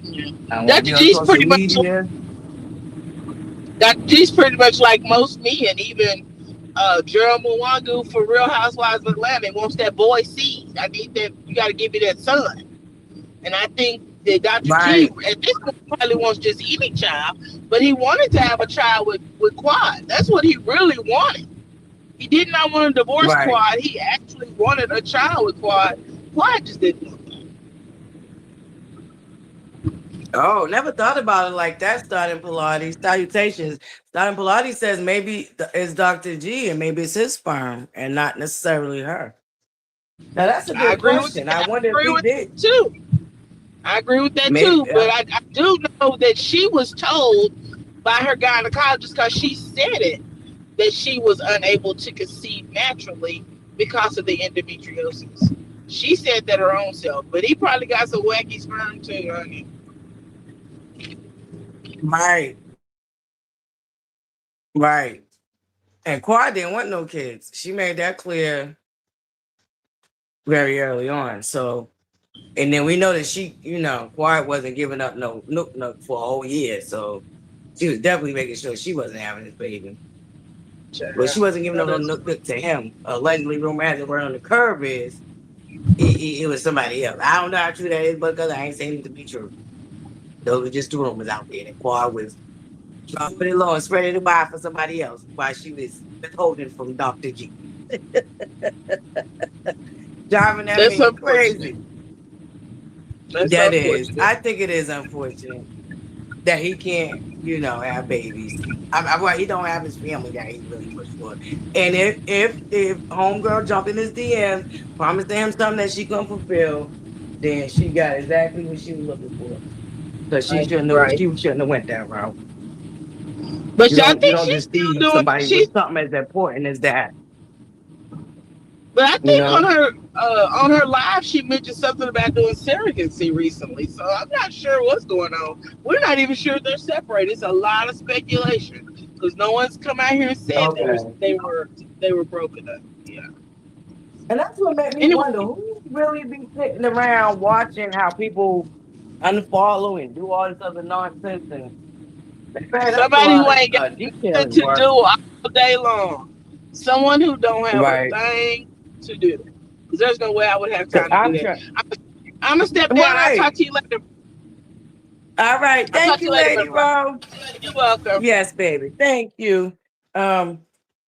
Yeah. I want to Dr. be on G's social pretty much media. Dr. G's pretty much like most men, even Gerald Mwangu for Real Housewives of Atlanta wants that boy seed. I need that. You got to give me that son. And I think that Dr. G Right, at this point probably wants just any child, but he wanted to have a child with Quad. That's what he really wanted. He did not want to divorce right. Quad. He actually wanted a child with Quad. Quad just didn't want that. Oh, never thought about it like that. Starting Pilates, salutations. Starting Pilates says maybe it's Dr. G and maybe it's his sperm and not necessarily her. Now that's a I good agree with question. that. I I wonder if agree he with did. that too. I agree with that too. Maybe. But I do know that she was told by her gynecologist, because she said it, that she was unable to conceive naturally because of the endometriosis. She said that her own self, but he probably got some wacky sperm too, honey. Right, right. And Quad didn't want no kids. She made that clear very early on. So, and then we know that Quad wasn't giving up no nook for a whole year. So she was definitely making sure she wasn't having this baby. But she wasn't giving up no nook to him. Allegedly, rumor has it word on the curve is it was somebody else. I don't know how true that is, but because I ain't saying it to be true. Those are just the rumors out there. That Quad was dropping it low and spreading it wide for somebody else while she was withholding from Dr. G. Driving that That's man unfortunate. crazy. That's That is. unfortunate. I think it is unfortunate that he can't, have babies. Well, he don't have his family that he really pushed for. And if homegirl jumped in his DMs, promised him something that she couldn't fulfill, then she got exactly what she was looking for. Because Right, right. she shouldn't have went that route. But You I don't you think don't she's just still see doing. somebody She's with something as important as that. But I You think know? on her live she mentioned something about doing surrogacy recently. So I'm not sure what's going on. We're not even sure they're separated. It's a lot of speculation because no one's come out here and said Okay. they were broken up. Yeah. And that's what made me Anyway, wonder who really be sitting around watching how people unfollow and do all this other nonsense. And man, that's a somebody lot who of ain't got nothing detailing to do work. all day long. Someone who don't have a Right. thing to do. Because there's no way I would have 'Cause time to do I'm that. sure. I'm gonna step down. I'll talk Right. to you later. All right. I'll talk Thank to you you, later, Lady butterfly. Rose. You're welcome. Yes, baby. Thank you. Um,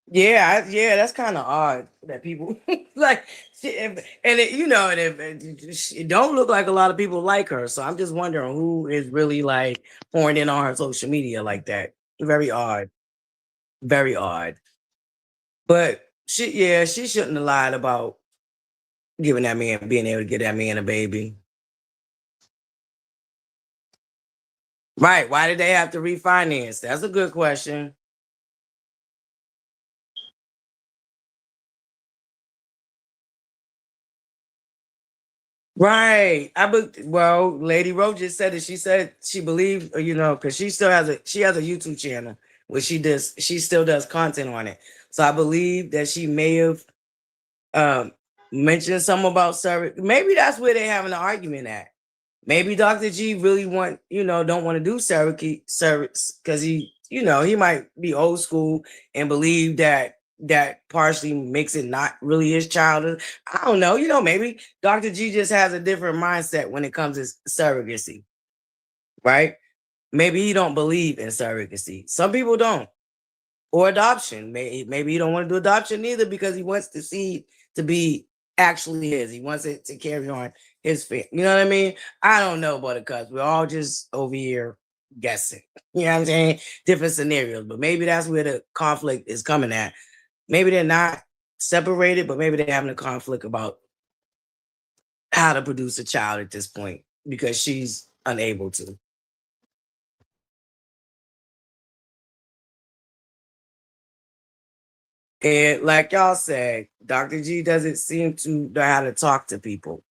yeah, that's kind of odd that people like, and it don't look like a lot of people like her. So I'm just wondering who is really like pouring in on her social media like that. Very odd, very odd. But she shouldn't have lied about giving that man, being able to get that man a baby. Right? Why did they have to refinance? That's a good question. Right. Well, Lady Rose just said it. She said she believed, because she has a YouTube channel where she still does content on it. So I believe that she may have um mentioned something about service. Maybe that's where they're having an argument at. Maybe Dr. G really don't want to do service because he might be old school and believe that partially makes it not really his child. I don't know. Maybe Dr. G just has a different mindset when it comes to surrogacy, right? maybe he don't believe in surrogacy. Some people don't. Or adoption. Maybe he don't want to do adoption either because he wants the seed to be actually his. He wants it to carry on his family. You know what I mean? I don't know, Buttercups. We're all just over here guessing. You know what I'm saying? Different scenarios. But maybe that's where the conflict is coming at. Maybe they're not separated, but maybe they're having a conflict about how to produce a child at this point because she's unable to. And like y'all said, Dr. G doesn't seem to know how to talk to people.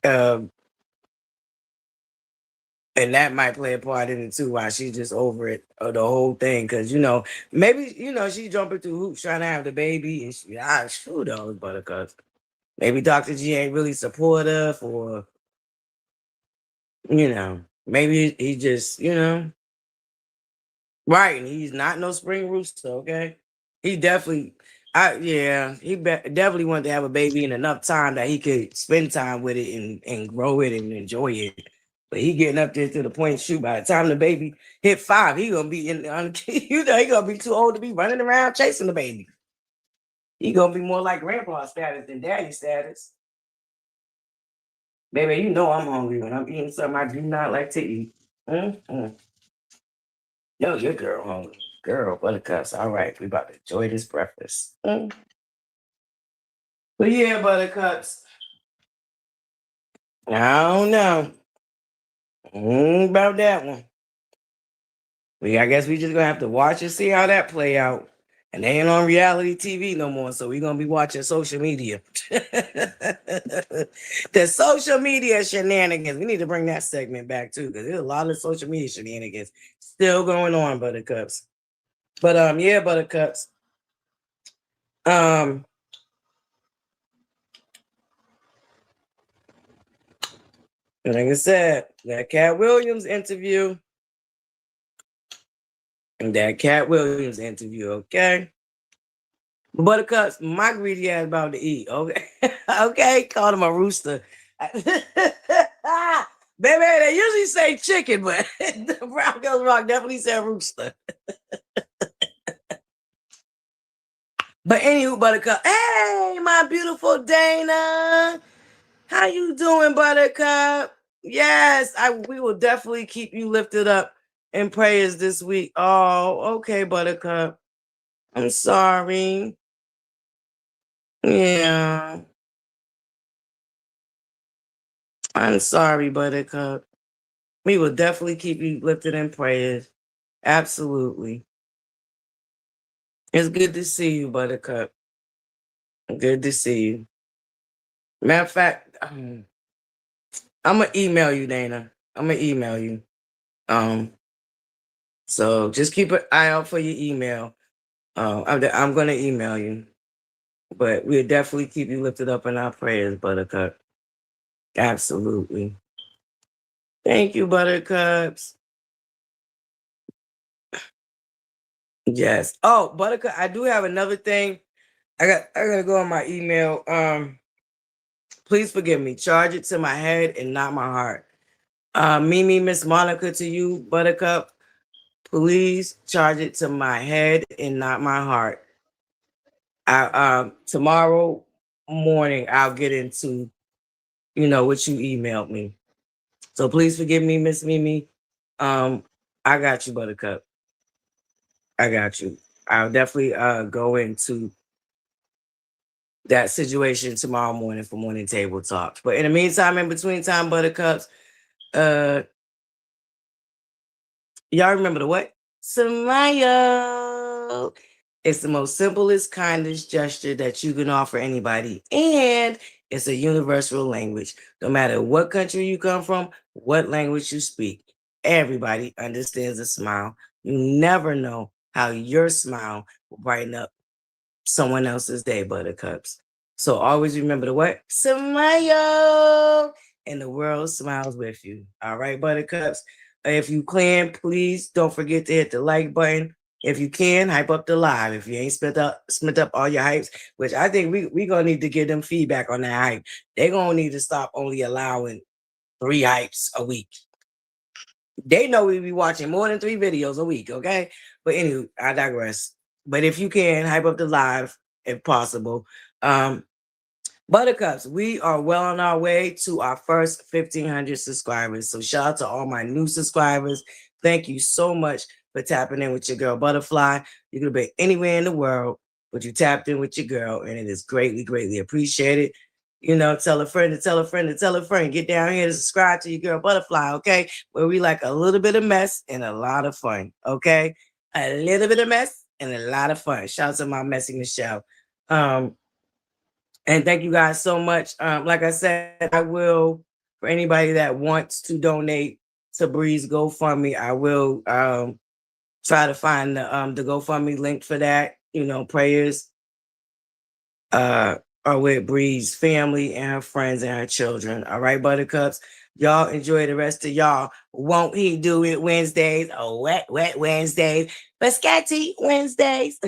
Um, and that might play a part in it too, why she's just over it, or the whole thing. Cause maybe she jumping through hoops trying to have the baby, and who knows, Buttercups. Maybe Dr. G ain't really supportive, or maybe he just, right. And he's not no spring rooster, okay? He definitely, definitely wanted to have a baby in enough time that he could spend time with it and grow it and enjoy it. But he getting up there to the point, shoot, by the time the baby hit 5, he gonna be he gonna be too old to be running around chasing the baby. He gonna be more like grandpa status than daddy status. Baby, I'm hungry when I'm eating something I do not like to eat. Mm-hmm. Yo, your girl hungry. Girl, Buttercups. All right, we about to enjoy this breakfast. But yeah, Buttercups. I don't know about that one. I guess we just gonna have to watch and see how that play out. And they ain't on reality TV no more, so we're gonna be watching social media. The social media shenanigans. We need to bring that segment back too, because there's a lot of social media shenanigans still going on, Buttercups. But yeah, Buttercups. Like I said, that Cat Williams interview. Okay? Buttercups, my greedy ass about to eat, okay? Okay, called him a rooster. Baby, they usually say chicken, but the Broncos Rock definitely said rooster. But anywho, Buttercup, hey, my beautiful Dana. How you doing, Buttercup? Yes, we will definitely keep you lifted up in prayers this week. Oh, okay, Buttercup. I'm sorry. Yeah. I'm sorry, Buttercup. We will definitely keep you lifted in prayers. Absolutely. It's good to see you, Buttercup. Good to see you. Matter of fact, I'm gonna email you, Dana. I'm gonna email you. So just keep an eye out for your email. I'm gonna email you, but we'll definitely keep you lifted up in our prayers, Buttercup. Absolutely. Thank you, Buttercups. Yes. Oh, Buttercup, I do have another thing. I gotta go on my email. Please forgive me. Charge it to my head and not my heart. Mimi, Miss Monica, to you, Buttercup. Please charge it to my head and not my heart. Tomorrow morning I'll get into what you emailed me. So please forgive me, Miss Mimi. I got you, Buttercup. I got you. I'll definitely go into that situation tomorrow morning for morning table talks. But in the meantime, in between time, Buttercups, y'all remember the what? Smile. It's the most simplest, kindest gesture that you can offer anybody. And it's a universal language. No matter what country you come from, what language you speak, everybody understands a smile. You never know how your smile will brighten up someone else's day, Buttercups. So always remember the what? Smile. And the world smiles with you. All right, Buttercups. If you can, please don't forget to hit the like button. If you can, hype up the live. If you ain't spent up all your hypes, which I think we gonna need to give them feedback on that hype. They're gonna need to stop only allowing 3 hypes a week. They know we be watching more than 3 videos a week, okay? But anyway, I digress. But if you can, hype up the live if possible. Buttercups, we are well on our way to our first 1,500 subscribers. So shout out to all my new subscribers. Thank you so much for tapping in with your girl ButterFlii. You could be anywhere in the world, but you tapped in with your girl, and it is greatly, greatly appreciated. You know, tell a friend to tell a friend to tell a friend. Get down here to subscribe to your girl ButterFlii, okay? Where we like a little bit of mess and a lot of fun, okay? A little bit of mess and a lot of fun. Shout out to my messy Michelle. And thank you guys so much. Like I said, I will, for anybody that wants to donate to Bree's GoFundMe, I will try to find the GoFundMe link for that. You know, prayers are with Bree's family and her friends and her children. All right, Buttercups. Y'all enjoy the rest of y'all. Won't he do it Wednesdays? Oh, wet Wednesdays. Biscotti Wednesdays.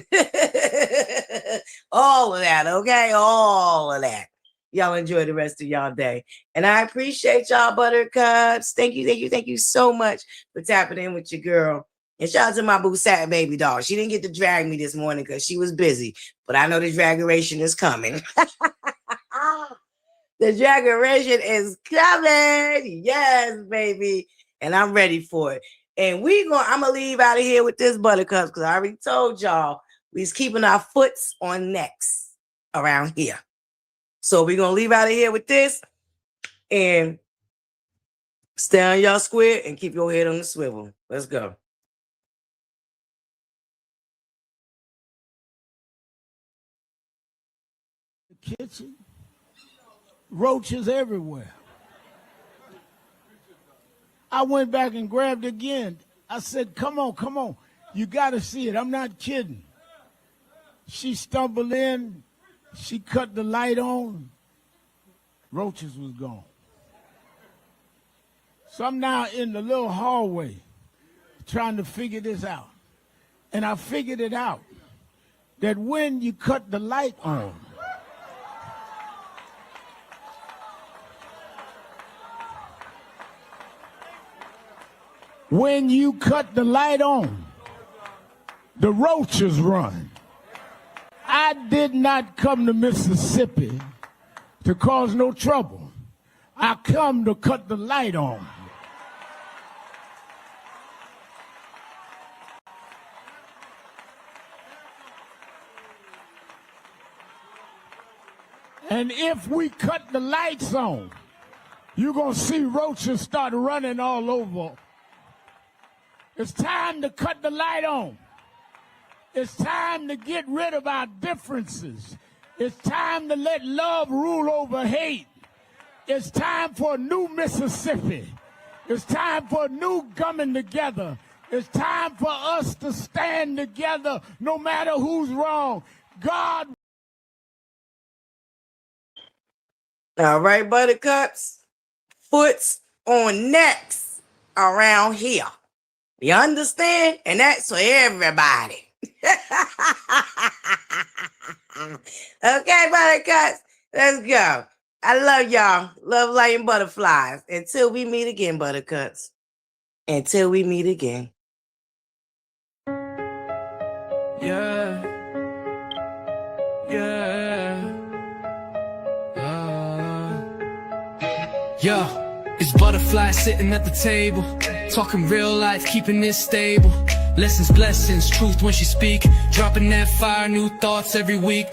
All of that, okay? All of that. Y'all enjoy the rest of y'all day. And I appreciate y'all, Buttercups. Thank you so much for tapping in with your girl. And shout out to my boo Satin baby doll. She didn't get to drag me this morning because she was busy. But I know the dragoration is coming. The dragoration is coming. Yes, baby. And I'm ready for it. And I'm gonna leave out of here with this, Buttercups, because I already told y'all we's keeping our foots on necks around here. So we're gonna leave out of here with this and stay on y'all square and keep your head on the swivel. Let's go. The kitchen, roaches everywhere. I went back and grabbed it again. I said, come on. You got to see it. I'm not kidding. She stumbled in. She cut the light on. Roaches was gone. So I'm now in the little hallway trying to figure this out. And I figured it out that when you cut the light on, the roaches run. I did not come to Mississippi to cause no trouble. I come to cut the light on. And if we cut the lights on, you're going to see roaches start running all over. It's time to cut the light on. It's time to get rid of our differences. It's time to let love rule over hate. It's time for a new Mississippi. It's time for a new coming together. It's time for us to stand together no matter who's wrong. God. All right, Buttercups. Foots on necks around here. You understand? And that's for everybody. Okay, Buttercups, let's go. I love y'all. Love, light, and butterflies. Until we meet again, Buttercups. Until we meet again. Yeah. Yo, it's ButterFlii sitting at the table, talking real life, keeping it stable. Lessons, blessings, truth when she speak, dropping that fire, new thoughts every week.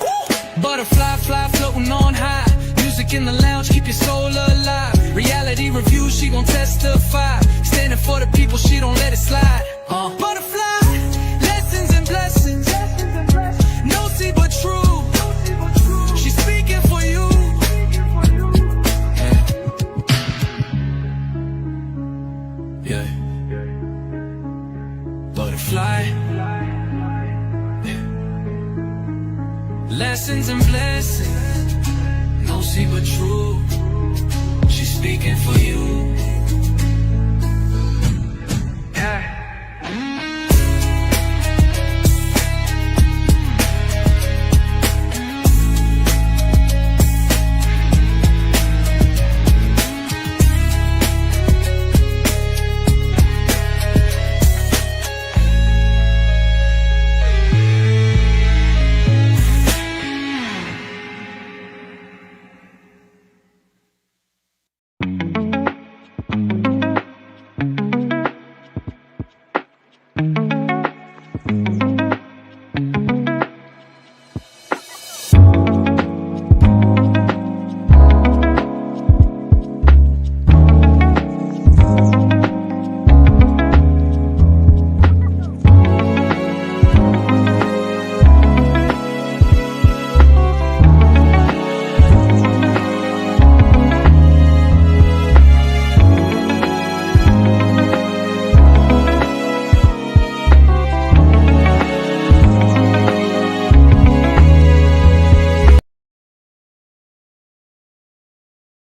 ButterFlii, fly floating on high, music in the lounge, keep your soul alive. Reality review, she gon' testify, standing for the people, she don't let it slide. ButterFlii.